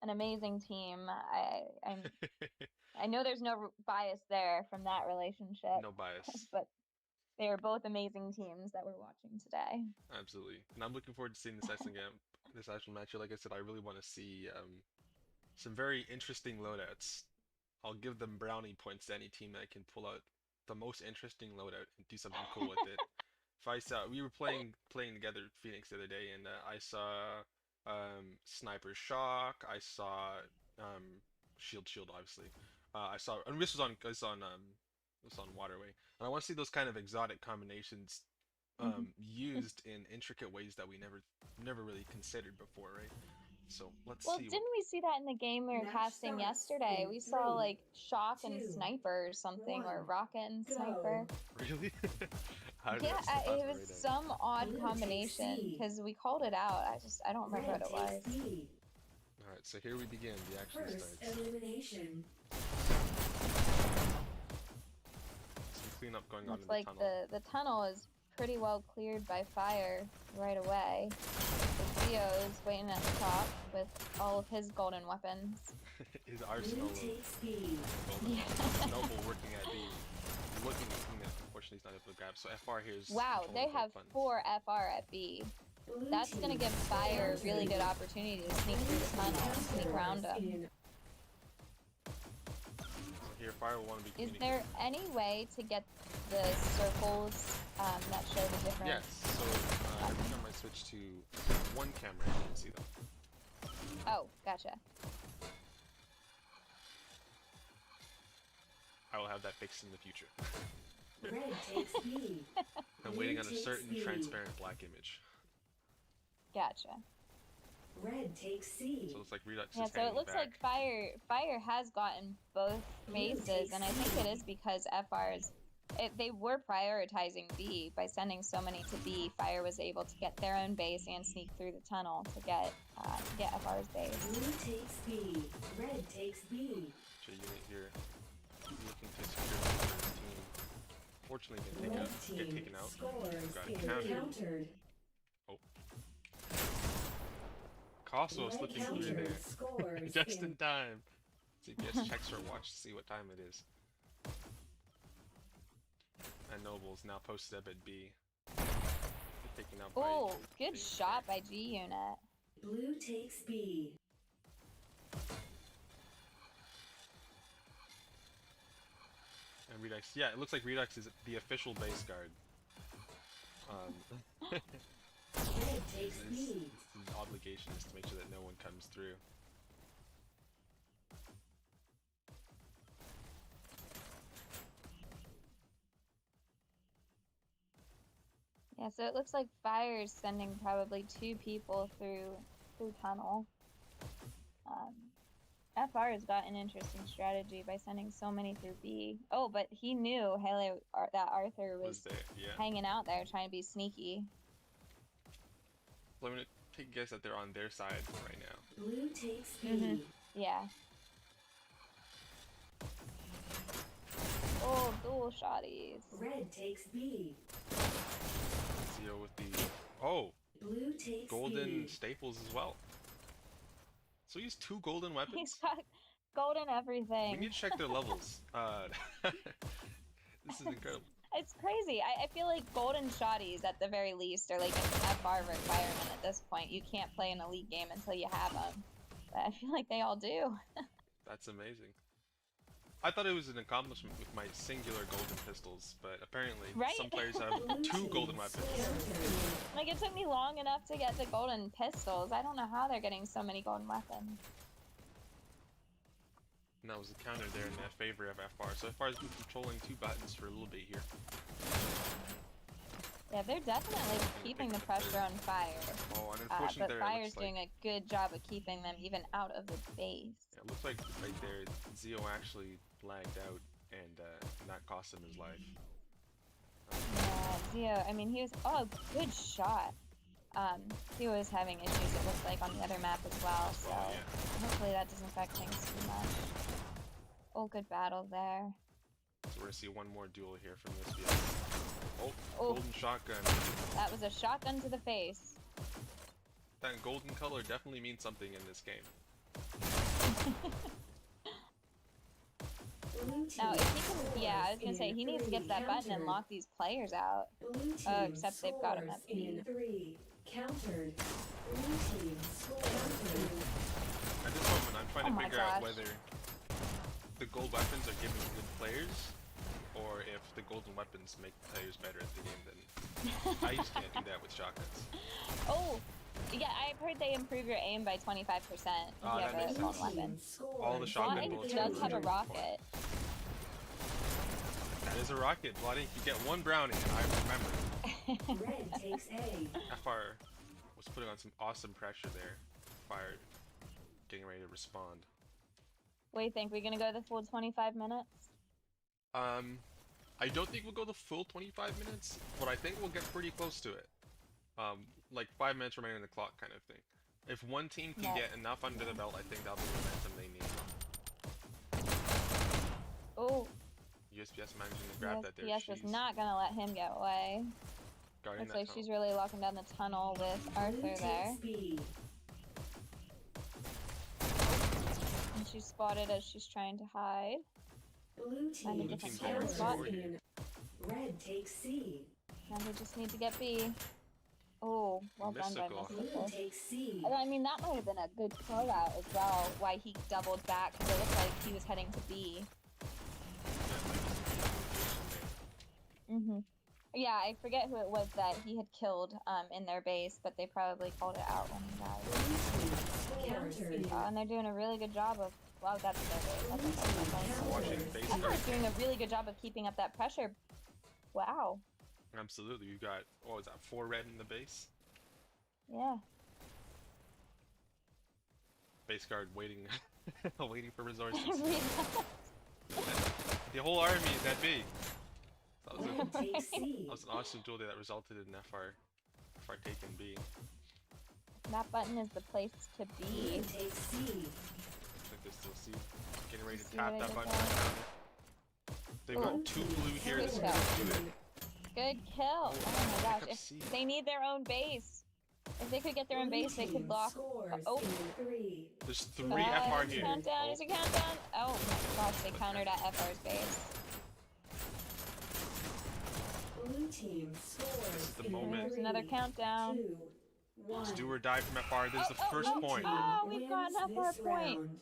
an amazing team. I know there's no bias there from that relationship, No bias. but they are both amazing teams that we're watching today. Absolutely. And I'm looking forward to seeing this actual match. Like I said, I really want to see some very interesting loadouts. I'll give them brownie points to any team that can pull out the most interesting loadout and do something cool with it. If I saw we were playing together Phoenix the other day, and I saw Sniper Shock. I saw Shield obviously. I saw, and this was on Waterway, and I want to see those kind of exotic combinations used in intricate ways that we never really considered before, right? So let's Well, see. didn't we see that in the game we were Match casting starts yesterday? in We saw 3, like Shock and 2, Sniper or something, or 1, Rocket and go. Sniper. Really? How did Yeah, that slip out it the was radar? some odd Blue takes combination C. because we called it out. I don't remember Red what it was. takes B. All right, so here we begin. The action First starts. elimination. Some cleanup going on in Looks the like tunnel. the tunnel is pretty well cleared by Fire right away. Theo is waiting at the top with all of his golden weapons. His Blue arsenal of takes B. golden Yeah. Noble working at B. Looking at something that unfortunately he's not able to grab. So FR here is Wow, controlling they both have buttons. 4 FR at B. Blue That's gonna team give Fire a really good countered. opportunity to sneak through the tunnel, sneak around them. In So here Fire will want to be Is communicating. there any way to get the circles that show the different? Yes, so every time I switch to one camera, you can see them. Oh, gotcha. I will have that fixed in the future. red takes B. I'm Blue waiting on a takes certain B. transparent black image. Gotcha. Red takes C. So it's like Redux Yeah, is so it hanging looks back. like Fire has gotten both Blue bases, takes and I think C. it is because they were prioritizing B by sending so many to B. Fire was able to get their own base and sneak through the tunnel to get FR's base. Blue takes B. Red takes B. So unit here looking to secure the team. Fortunately, they Red get team taken out. scores Got in countered. countered. Kosovo Red slipping through countered there. scores Just in in time. CPS checks her watch to see what time it is. And Noble's now posted up at B. Taken out by Oh, good Phoenix shot there. by G unit. Blue takes B. And Redux, yeah, it looks like Redux is the official base guard. Red takes B. His obligation is to make sure that no one comes through. Yeah, so it looks like Fire's sending probably 2 people through tunnel. FR has got an interesting strategy by sending so many through B. Oh, but he knew that Arthur was There, yeah. hanging out there trying to be sneaky. So I'm gonna take a guess that they're on their side right now. Blue takes B. Mhm. Yeah. Oh, dual shotties. Red takes B. Zio with the Blue takes golden B. staples as well. So he's 2 golden weapons. He's got golden everything. We need to check their levels. This is incredible. It's crazy. I feel like golden shotties at the very least are like an FR requirement at this point. You can't play an elite game until you have them. But I feel like they all do. That's amazing. I thought it was an accomplishment with my singular golden pistols, but apparently Right? some players have Blue 2 team golden weapons. countered. Like, it took me long enough to get the golden pistols. I don't know how they're getting so many golden weapons. And that was the counter there in the favor of FR. So FR has been controlling 2 buttons for a little bit here. Yeah, they're definitely keeping the pressure on Fire. Oh, and But unfortunately there, it Fire's looks like... doing a good job of keeping them even out of the base. Yeah, it looks like right there, Zio actually lagged out, and that cost him his life. Yeah, Zio, I mean, he was... Oh, good shot. He was having issues, it looks like, on the other map as well, so Oh, yeah. hopefully that doesn't affect things too much. Oh, good battle there. So we're gonna see one more duel here from this field. Oh, Oh. golden shotgun. That was a shotgun to the face. That golden color definitely means something in this game. Now, if he can, yeah, I was gonna say, he needs to get to that button and lock these players out. Oh, except they've got him at B. Countered. Blue team countered. At this moment, I'm trying Oh to my figure out gosh. whether the gold weapons are giving good players, or if the golden weapons make players better at the game than... I just can't do that with shotguns. Oh, yeah, I've heard they improve your aim by 25% if Oh, you that have makes a golden sense. weapon. All the shotgun Blotting bullets does are have a 100%. rocket. That is a rocket. Bloody, you get 1 brownie, I remember. Red takes A. FR was putting on some awesome pressure there. Fire getting ready to respond. What do you think? We're gonna go the full 25 minutes? I don't think we'll go the full 25 minutes, but I think we'll get pretty close to it. Like 5 minutes remaining on the clock kind of thing. If one team can Yeah. get enough under the belt, I think that'll be the momentum they need. Oh, USPS managing to grab that there. USPS was She's not gonna let him get away. guarding Looks that like tunnel. she's really locking down the tunnel with Arthur Blue there. takes B. And she's spotted as she's trying to hide. Blue Find a team different team's going hiding for spot. score here. Red takes C. Now they just need to get B. Oh, well done by Mystical. Blue Mystical. takes C. I mean, that might have been a good call out as well, why he doubled back, because it looked like he was heading to B. Yeah, I forget who it was that he had killed in their base, but they probably called it out when he died. Countered. And they're doing a really good job of... Wow, that's their base. That's nice. Watching base Echo's guard. doing a really good job of keeping up that pressure. Wow. Absolutely, you got, what was that, 4 red in the base? Yeah. Base guard waiting, waiting for resources. The whole army is at B. That was, Red takes C. that was an awesome duel that resulted in FR taking B. That button is the place to Blue be. takes C. I think they still see getting ready to See tap what I that did button. there? They've Ooh. got 2 blue here. Good This is shot. gonna do it. Good kill. Oh my gosh. Pick up If C. they need their own base. If they could get their own base, they could block. Oh. There's 3 FR here. Countdown. Is a countdown? Oh my gosh, they countered at FR's base. Blue team This scores. is the in moment. There's another countdown. 2, 1. It's do or die from FR. This is the first oh, point. Oh, we've got Wins an FR this point. round.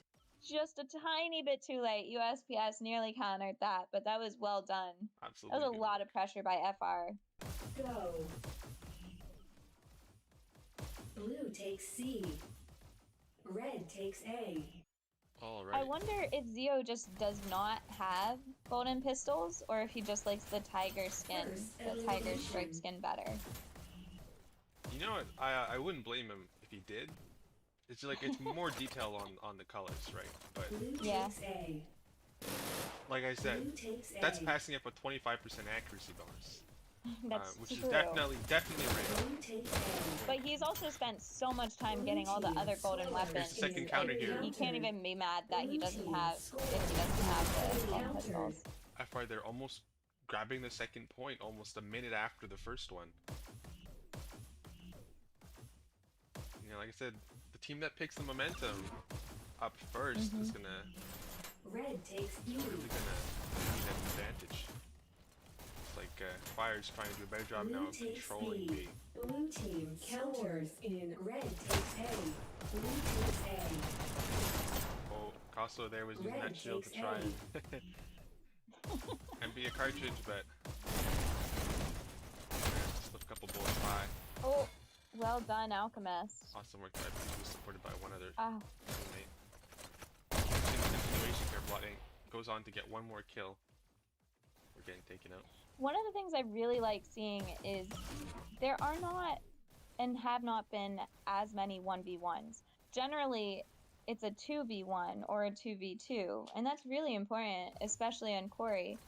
Just a tiny bit too late. USPS nearly countered that, but that was well done. Absolutely. That was a good lot work. of pressure by FR. Go. Blue takes C. Red takes A. All I right. wonder if Zio just does not have golden pistols, or if he just likes the tiger skin, the tiger stripe skin better. You know what? I wouldn't blame him if he did. It's like it's more detail on the colors, right? But Blue Yeah. takes A. like I said, Blue takes A. that's passing up a 25% accuracy bonus, That's which is true. definitely rare. Blue takes A. But he's also spent so much time getting all the other golden weapons. Here's the second counter here. He can't even be mad that he doesn't have, if he doesn't have the golden pistols. FR, they're almost grabbing the second point almost a minute after the first one. You know, like I said, the team that picks the momentum up first is gonna Red takes B. really gonna need an advantage. It's like Fire's trying to do a better job now Blue of takes controlling B. B. Blue team counters in red takes A. Blue takes A. Oh, Casso there was using Red that shield to takes try A. and be a cartridge, but just left a couple bullets by. Oh, well done, Alchemist. Awesome work. I believe he was supported by one other Oh, teammate. continuation here, Blood Ink goes on to get one more kill. We're getting taken out. One of the things I really like seeing is there are not and have not been as many 1v1s. Generally, it's a 2v1 or a 2v2, and that's really important, especially on Quarry,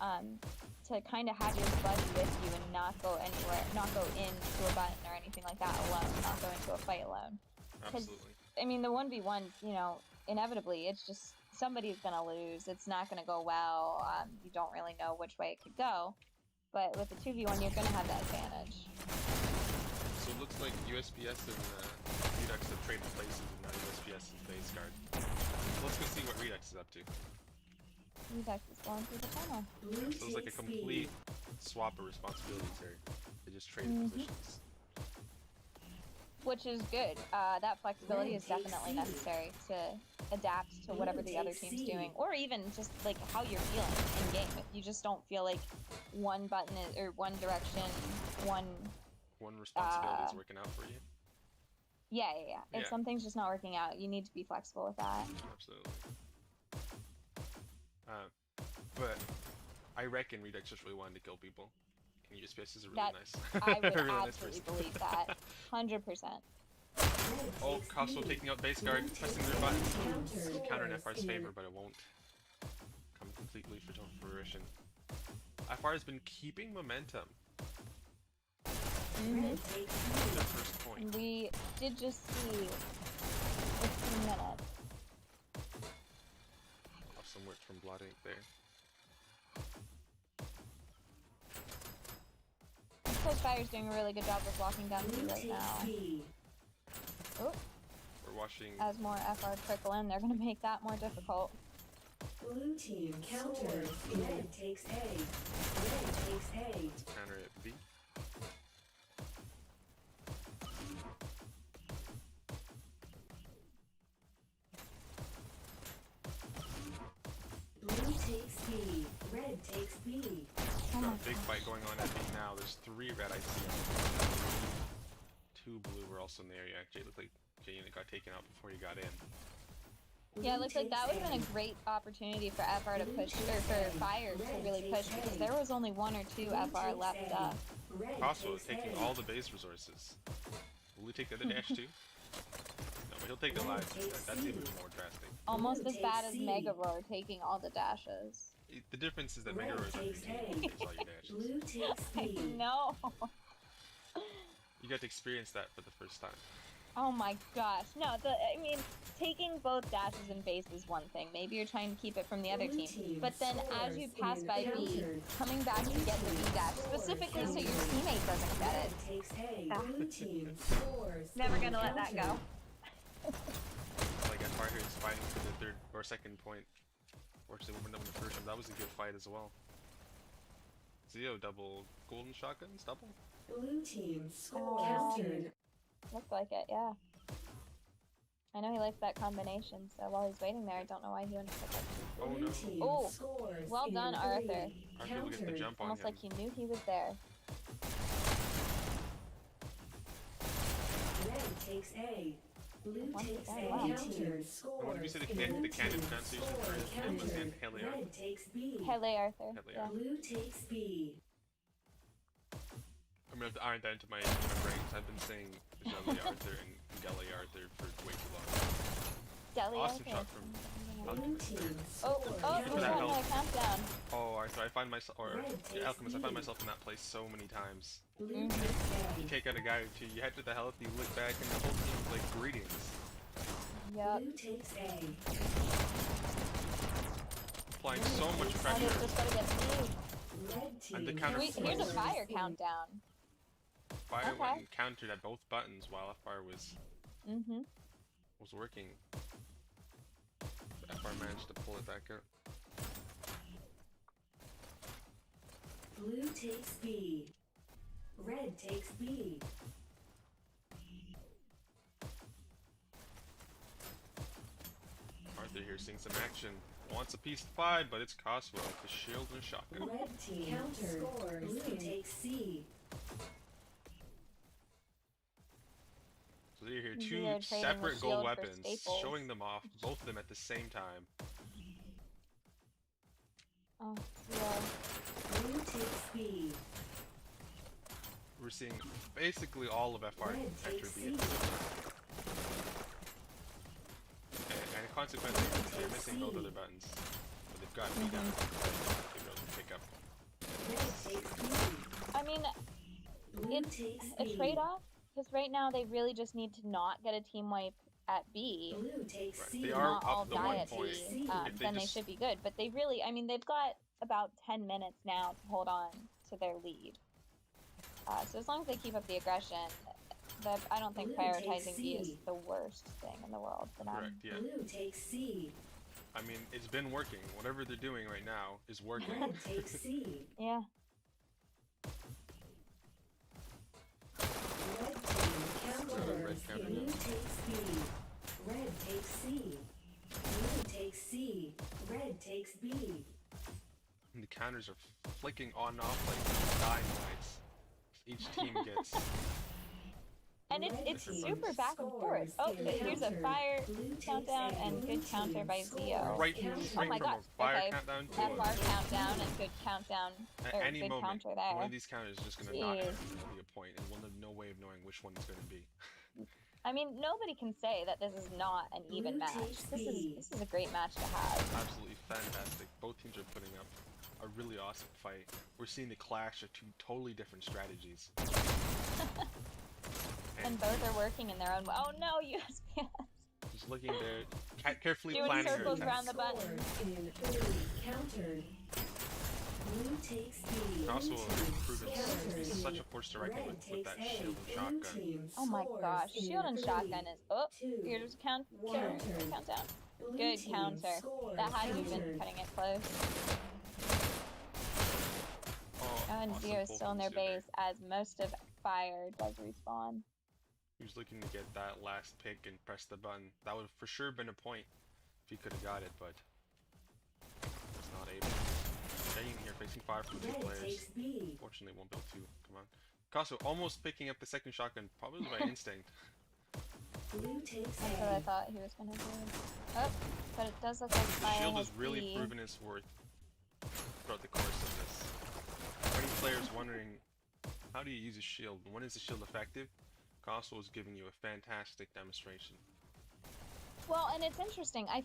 to kind of have your buddy with you and not go anywhere, not go into a button or anything like that alone, not go into a fight alone. Absolutely. I mean, the 1v1s, you know, inevitably, it's just somebody's gonna lose. It's not gonna go well. You don't really know which way it could go. But with the 2v1, you're gonna have that advantage. So it looks like USPS and Redux have traded places, and now USPS is base guard. Let's go see what Redux is up to. Redux is going through the tunnel. So it's like a complete swap of responsibilities here. They just traded positions. Which is good. That flexibility is definitely necessary to adapt to whatever the other team's doing, or even just like how you're feeling in game. If you just don't feel like one button is, or one direction, one responsibility is working out for you. Yeah. If Yeah. something's just not working out, you need to be flexible with that. Absolutely. But I reckon Redux just really wanted to kill people. And USPS is really nice. I would Really nice absolutely person. believe that. 100%. Oh, Costco taking out base guard, pressing their buttons. Counter in FR's favor, but it won't come completely to fruition. FR has been keeping momentum. Their first point. We did just see 15 minutes. Awesome work from Blood Ink there. Coach Fire's doing a really good job of blocking down B right now. Oh, We're watching as more FR trickle in, they're going to make that more difficult. Blue team counters. Red takes A. Red takes A. counter at B. Blue takes B. Red takes B. Oh my Got a big gosh. fight going on at B now. There's 3 red I see. 2 blue were also in the area. Jay looked like Jay unit got taken out before he got in. Yeah, it looks like that would have been a great opportunity for FR to push, or for Fire to really push, because there was only 1 or 2 FR left up. Costco is taking all the base resources. Will he take the other dash too? No, but he'll take the lives. That's even more drastic. Almost as bad as Mega Roar taking all the dashes. The difference is that Mega Roar is on your team. He takes all your dashes. Blue takes I B. know. You got to experience that for the first time. Oh my gosh. No, I mean, taking both dashes and base is one thing. Maybe you're trying to keep it from the other team. But then as you pass by B, coming back to get the B dash, specifically so your teammate doesn't get it. Takes A. Ah. Blue team scores. Never gonna let that go. Like FR here is fighting for the 3rd or 2nd point. Or actually, when we're done with the 1st one, that was a good fight as well. Zio double golden shotguns, double. Blue team Oh. countered. Looks like it, yeah. I know he likes that combination, so while he's waiting there, I don't know why he wouldn't pick it. Oh Blue no. team Oh, scores well in done, 3. Arthur. Arthur will get the Countered. jump on Almost him. like he knew he was there. Red takes A. Blue Once takes again, A. wow. Countered. And what did we say the cannon pronunciation for him was in Helion? Red takes B. Hele Arthur. Hele Yeah. Blue takes B. I'm gonna have to iron that into my brain. 'Cause I've been saying Jelly Arthur and Gully Arthur for way too long. Deli Awesome Arthur. shot from Blue Alchemist there. team Oh, scores. oh, for we're that on help. the countdown. Oh, Arthur, I find myself, or Red takes Alchemist, I find B. myself in that place so many times. Blue takes You A. take out a guy or two, you head to the health, you look back, and the whole team's like, greetings. Yep. Blue takes A. Applying so much Now pressure. they've just gotta get through. Red team And the counter Here's a force. fire countdown. Fire Okay. went and countered at both buttons while FR was Mm-hmm. working. FR managed to pull it back up. Blue takes B. Red takes B. Arthur here seeing some action. Wants a piece of pie, but it's Coswell with the shield and a shotgun. Red team scores. Blue takes C. So you're here two Zero trading the separate gold shield for weapons, staples. showing them off, both of them at the same time. Oh, yeah. Blue takes B. We're seeing basically all of FR Red enter takes B. C. And consequently, they're missing both of their buttons. But they've got B down to be able to pick up. Red takes B. I mean, Blue it's takes a B. trade-off because right now they really just need to not get a team wipe at B. Blue takes Right. C. They are Not all up the die 1 at point. B. If they Then they just should be good. But they really, I mean, they've got about 10 minutes now to hold on to their lead. So as long as they keep up the aggression, I don't think Blue takes prioritizing B is C. the worst thing in the world for them. correct, yeah. Blue takes C. I mean, it's been working. Whatever they're doing right now is working. Red takes C. Yeah. Red team counters. red counter Blue now. takes B. Red takes C. Blue takes C. Red takes B. And the counters are flicking on and off like dynamites. Each team gets And it's Red team super back and forth. scores Oh, in here's a counter. fire Blue takes countdown A. and Blue good counter team by scores Zio. right counter. straight my from a gosh, fire okay. countdown to FR countdown and good countdown, at or any good moment. counter One there. of these counters is just gonna not Jeez. be a point, and we'll have no way of knowing which one it's gonna be. I mean, nobody can say that this is not an even Blue match. takes This B. is a great match to have. Absolutely fantastic. Both teams are putting up a really awesome fight. We're seeing the clash of two totally different strategies. And both are working in their own way. Oh no, USPS! Just looking there, carefully Doing planning her circles attacks. around the button. Scores in 30. Countered. Blue takes B. Also, Blue team proven scores such in a force to reckon red with that takes A. shield and Blue shotgun. team Oh my scores gosh, in shield and 3, shotgun is up. 2, Here's countdown. Counter. Countdown. Blue Good team counter. scores That had to have been countered. cutting it close. Oh, And awesome Zio is pull still in from their Zio there. base as most of Fire does respawn. He was looking to get that last pick and press the button. That would have for sure been a point if he could have got it, but was not able. Staying here, facing fire from two Red players. takes B. Fortunately, won't be able to. Come on. Kaso almost picking up the second shotgun, probably by instinct. Blue takes That's what I A. thought he was gonna do. Oh, but it does look like The Fire shield has has really B. proven its worth throughout the course of this. Many players wondering, how do you use a shield? When is the shield effective? Kaso is giving you a fantastic demonstration. Well, and it's interesting. I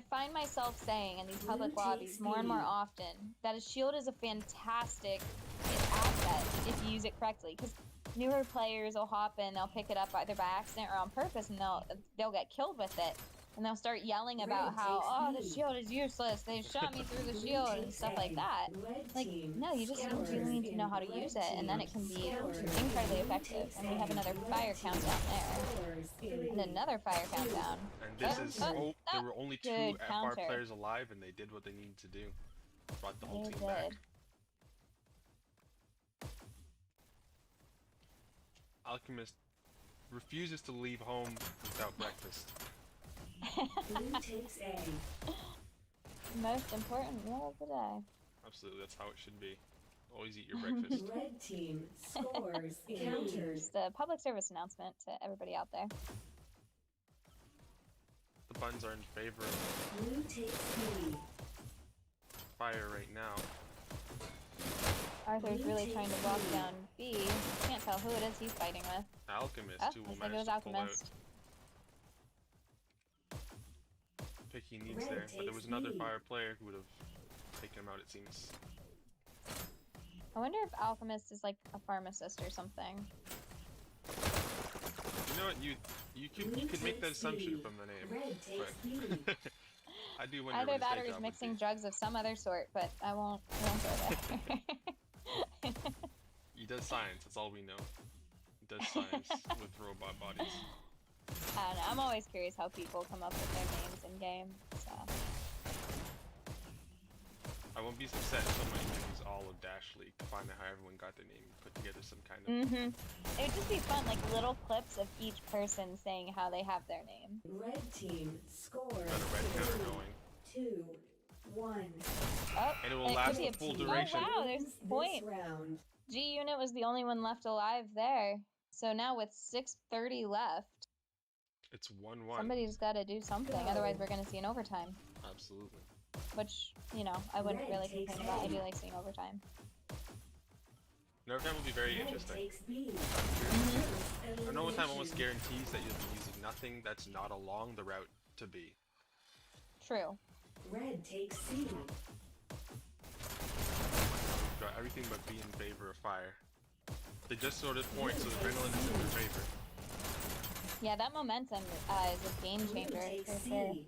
find myself saying in these public Blue lobbies takes more and more B. often that a shield is a fantastic asset if you use it correctly. Because newer players will hop in, they'll pick it up either by accident or on purpose, and they'll get killed with it. And they'll start yelling about Red how, takes oh, the B. shield is useless. They shot me through the Blue shield and takes stuff like A. that. Red Like, team no, you just scores really need to in know how to red use it, and then team it can be scores. incredibly Blue effective. takes And we have A. another Red fire team countdown there. scores in And another fire countdown. And this is, there were only two good FR counter. players alive, and they did what they needed to do. Brought the whole They team back. did. Alchemist refuses to leave home without breakfast. Blue takes A. Most important meal of the day. Absolutely, that's how it should be. Always eat your breakfast. Red team scores countered. Just a public service announcement to everybody out there. The buns are in favor of Blue takes B. fire right now. Arthur's really trying to walk down B. Can't tell who it is he's fighting with. Alchemist, Oh, who will looks like it manage was to pull out Alchemist. pick he needs Red there. But there was takes another B. fire player who would have taken him out, it seems. I wonder if Alchemist is like a pharmacist or something. You know what? You could make that assumption from the name. Red takes B. But I do wonder Either what his that day or he's job would mixing be. drugs of some other sort, but I won't go there. He does science, that's all we know. He does science with robot bodies. I don't know. I'm always curious how people come up with their names in game. So I won't be upset if somebody can use all of Dash League to find out how everyone got their name and put together some kind of... it would just be fun, like little clips of each person saying how they have their name. Red team scores. Got a red counter going. 2, 1. Oh, And it will could last be the a full team. duration. Oh wow, there's This a point. round. G Unit was the only one left alive there. So now with 6:30 left, It's 1-1. Somebody's got to do something, otherwise we're going to see an overtime. Absolutely. Which, you know, I wouldn't Red really takes complain about. I A. do like seeing overtime. An overtime will be very Red interesting. takes B. An overtime almost guarantees that you'll be using nothing that's not along the route to B. True. Red takes C. Got everything but B in favor of Fire. They just sorted points, so adrenaline is in their favor. Yeah, that momentum is a game Blue changer takes for sure. C.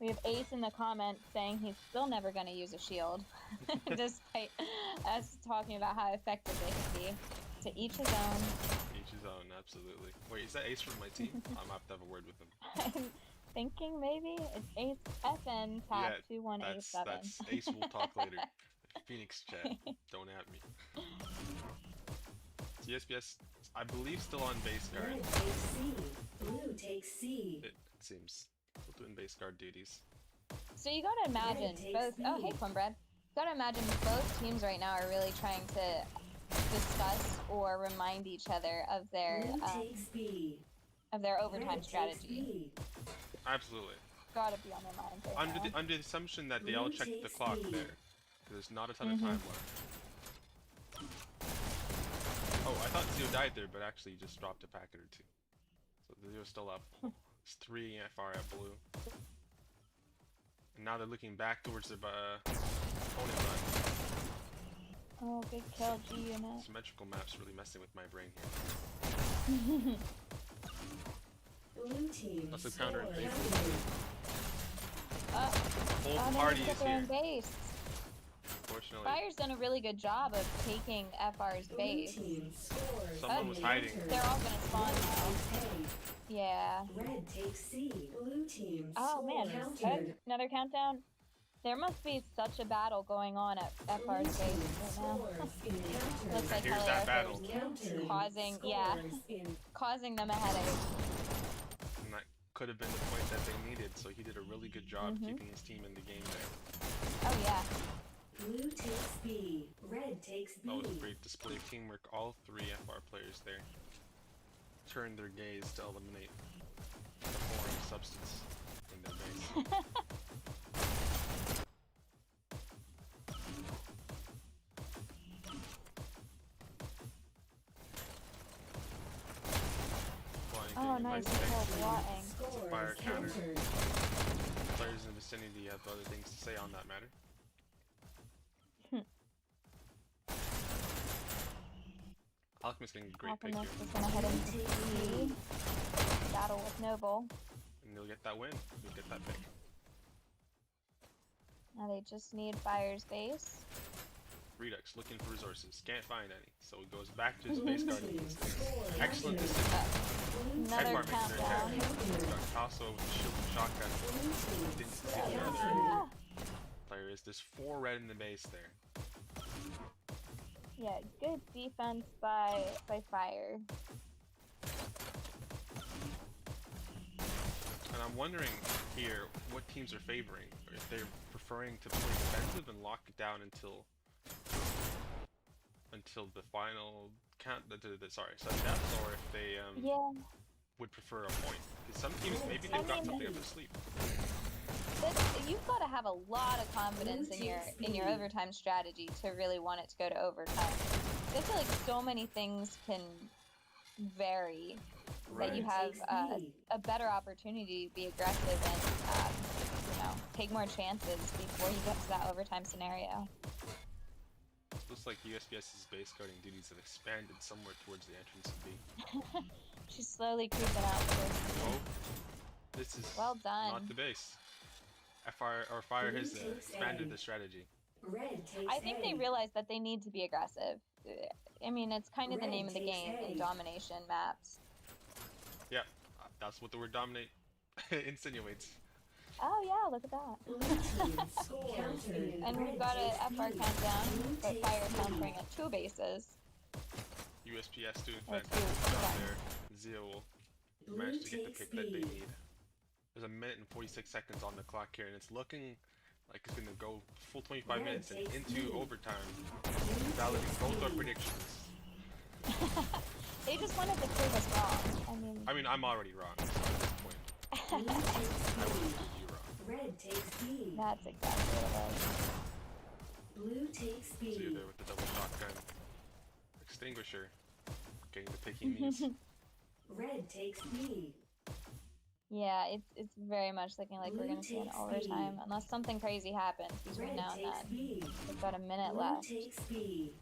We have Ace in the comments saying he's still never going to use a shield, despite us talking about how effective they can be. To each his own. Each his own, absolutely. Wait, is that Ace from my team? I'm gonna have to have a word with him. I'm thinking maybe it's Ace FN tab 2187. That's Ace. We'll talk later. Phoenix chat. Don't at me. CSPS, I believe, still on base guard. Red takes C. Blue takes C. It seems. Still doing base guard duties. So you gotta imagine takes both. Oh, B. hey, Cornbread. You gotta imagine both teams right now are really trying to discuss or remind each other of Blue takes B. overtime Red strategy. takes B. Absolutely. Gotta be on their minds right now. Under the assumption that they all Blue checked the takes clock B. there. 'Cause there's not a ton of time left. Oh, I thought Zio died there, but actually he just dropped a packet or two. So Zio's still up. It's 3 FR at blue. And now they're looking back towards their opponent, but Oh, good kill, G unit. symmetrical map's really messing with my brain here. Blue team. That's a counter in scores. favor. The whole Oh, party they is their here. own base. Unfortunately, Fire's done a really good job of taking FR's Blue base. team scores. Someone was hiding. They're all gonna spawn now. Takes Yeah. A. Red takes C. Blue team Oh man, scores. good. Another countdown. There must be such a battle going on at FR's base right now. Looks like Here's that battle. Arthur's causing, yeah, causing them a headache. and that could have been the point that they needed, so he did a really good job Mhm. keeping his team in the game there. Oh yeah. Blue takes B. Red takes B. That was a great display of teamwork. All 3 FR players there turned their gaze to eliminate the foreign substance in their base. Flying Oh game, nice, nice little pick. blotting. Scores Fire counter. countered. Players in the vicinity have other things to say on that matter. Alchemist getting a great pick Alchemist here, is gonna head into C. Battle with Noble. and they'll get that win. They'll get that pick. Now they just need Fire's base. Redux looking for resources, can't find any, so he goes back to his base Blue guarding team instinct. scores. Excellent decision. Another Headbar makes their countdown. attack. Got Tasso with the shield and shotgun. Didn't see the other Ah, player is. There's 4 red in the base there. yeah, good defense by Fire. And I'm wondering here what teams are favoring, or if they're preferring to play defensive and lock it down until the final count. Sorry, deaths, or if they Yeah, would prefer a point. Because some teams maybe they've got something up their sleeve. you've got to have a lot of confidence in your overtime strategy to really want it to go to overtime. I feel like so many things can vary that you have a better opportunity to be aggressive and take more chances before you get to that overtime scenario. Looks like USPS's base guarding duties have expanded somewhere towards the entrance of B. She's slowly creeping out towards me. Oh, this is Well done. not the base. Fire has expanded the strategy. Red takes I think they A. realize that they need to be aggressive. I mean, it's kind of the Red name of the takes game in A. domination maps. Yeah, that's what the word dominate insinuates. Oh yeah, look at that. Blue team scores. And we've got a FR countdown, but Fire countering at 2 bases. USPS doing Or fantastic two, job yeah. there. Zio will Blue manage to get the takes pick that they B. need. There's a minute and 46 seconds on the clock here, and it's looking like it's gonna go full 25 Red minutes and takes into B. overtime. Blue Validating takes both our B. predictions. They just wanted to prove us wrong. I mean, I'm already wrong. So at this point, Blue takes I would B. prove you wrong. Red takes B. That's exactly what it is. Blue takes So you're B. there with the double shotgun extinguisher, getting the picking knees. Red takes B. Yeah, it's very much looking like we're Blue gonna see an takes overtime B. unless something crazy happens between Red now and takes then. B. We've got a minute Blue left. takes B.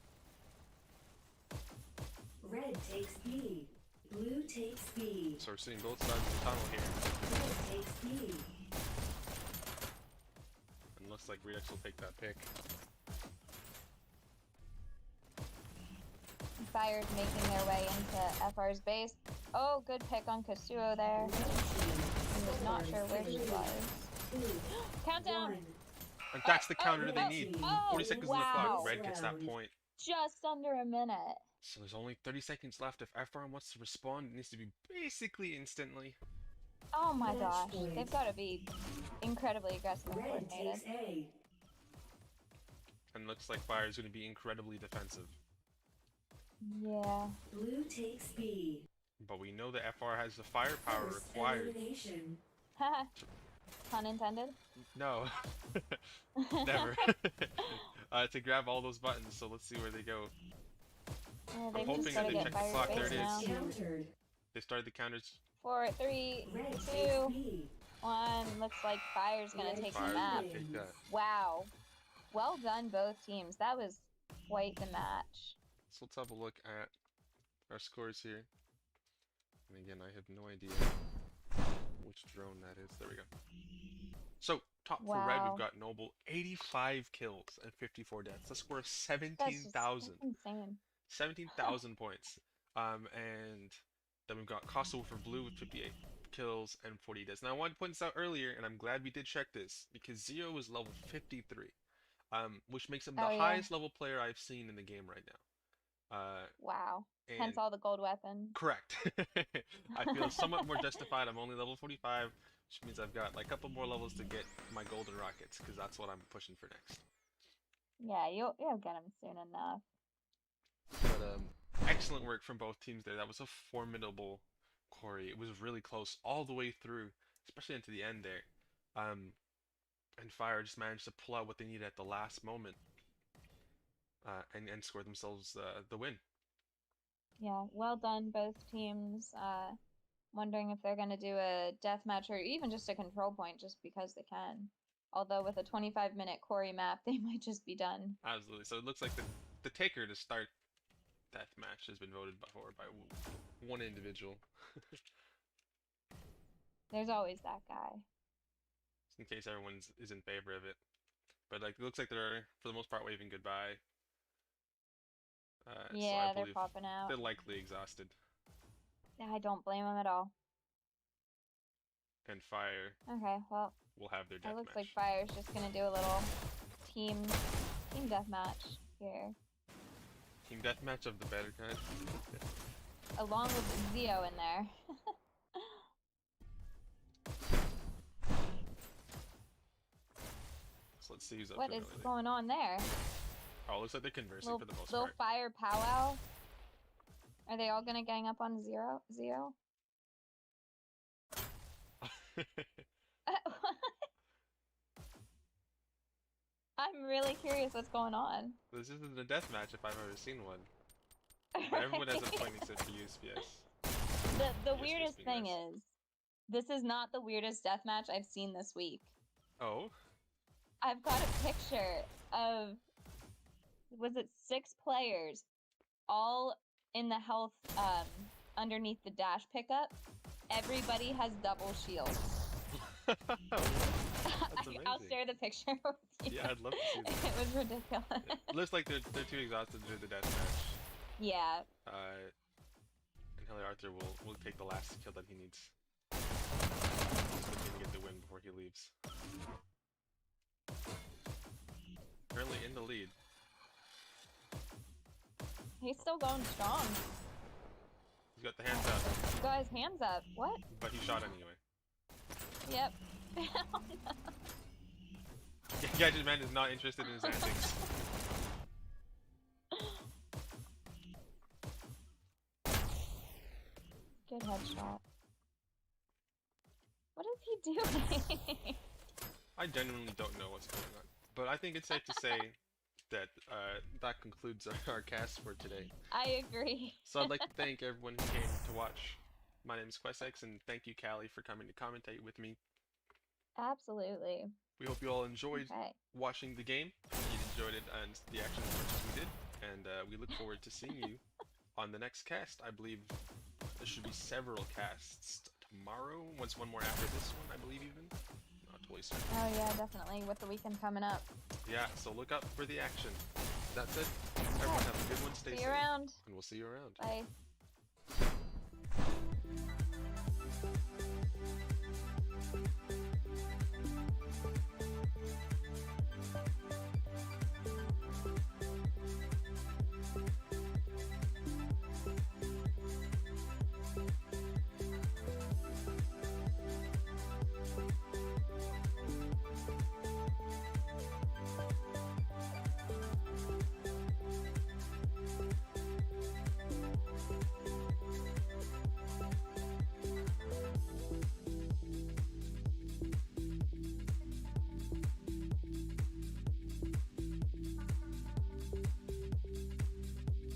Red takes B. Blue takes B. So we're seeing both sides of the tunnel here. Red takes B. And looks like Redux will take that pick. Fire's making their way into FR's base. Oh, good pick on Kasuo there. Red team I was not sure where she was. 2, Countdown! 1. And that's the counter they oh, need. oh, 40 seconds on the wow. clock. Red gets that Round. point. Just under a minute. So there's only 30 seconds left. If F1 wants to respond, it needs to be basically instantly. Oh my Match gosh, point. they've got to be incredibly aggressive and Red coordinated. takes A. And looks like Fire is going to be incredibly defensive. Yeah. Blue takes B. But we know that FR has the firepower First required. elimination. Haha. Pun intended. No. Never. To grab all those buttons, so let's see where they go. They've hoping just that got to they get check the Fire's clock. base There it is. now. Countered. They started the counters. 4, 3, Red 2, takes B. 1. Looks like Fire's gonna Red take the Fire's map. gonna take that. Wow. Well done, both teams. That was quite the match. So let's have a look at our scores here. And again, I have no idea which drone that is. There we go. So, top for red, Wow. we've got Noble, 85 kills and 54 deaths. That's score of That's 17,000. that's insane. 17,000 points. And then we've got Kosovo for blue with 58 kills and 40 deaths. Now, I wanted to point this out earlier, and I'm glad we did check this, because Zero is level 53, which makes him the Oh, yeah. highest level player I've seen in the game right now. Wow. And Hence all the gold weapon. correct. I feel somewhat more justified. I'm only level 45, which means I've got like a couple more levels to get my golden rockets, because that's what I'm pushing for next. Yeah, you'll get him soon enough. But excellent work from both teams there. That was a formidable quarry. It was really close all the way through, especially into the end there. And Fire just managed to pull out what they needed at the last moment, and score themselves the win. Yeah, well done, both teams. Wondering if they're gonna do a deathmatch or even just a control point, just because they can. Although with a 25-minute quarry map, they might just be done. Absolutely. So it looks like the taker to start deathmatch has been voted for by one individual. There's always that guy. In case everyone is in favor of it. But like, it looks like they're, for the most part, waving goodbye. So Yeah, I they're believe popping out. they're likely exhausted. Yeah, I don't blame them at all. And Fire Okay, well, will have their it deathmatch. looks like Fire's just gonna do a little team deathmatch here, Team deathmatch of the better kind. along with Zio in there. So let's see who's up What to is early. going on there? Oh, looks like they're conversing Little, for the most little part. Fire powwow. Are they all gonna gang up on Zio? I'm really curious what's going on. This isn't a deathmatch if I've ever seen one. But everyone has a point except for USPS. The Yes, weirdest yes, thing yes. is, this is not the weirdest deathmatch I've seen this week. Oh? I've got a picture of, was it 6 players, all in the health, underneath the dash pickup. Everybody has double shields. That's I'll amazing. share the picture with you. Yeah, I'd love to see that. It was ridiculous. It looks like they're too exhausted to do the deathmatch. Yeah. And Heli Arthur will take the last kill that he needs. So he can get the win before he leaves. Currently in the lead. He's still going strong. He's got the hands up, He's got his hands up. What? but he shot anyway. Yep. Gadget Man is not interested in his antics. Good headshot. What is he doing? I genuinely don't know what's going on. But I think it's safe to say that that concludes our cast for today. I agree. So I'd like to thank everyone who came to watch. My name is QuestX, and thank you, Callie, for coming to commentate with me. Absolutely. We hope you all enjoyed Okay. watching the game. You enjoyed it and the action as much as we did, and we look forward to seeing you on the next cast. I believe there should be several casts tomorrow. Once one more after this one, I believe even. Not totally certain. Oh yeah, definitely. With the weekend coming up. Yeah, so look up for the action. That's it. Everyone have a good one. Stay See safe. you around. And we'll see you around. Bye.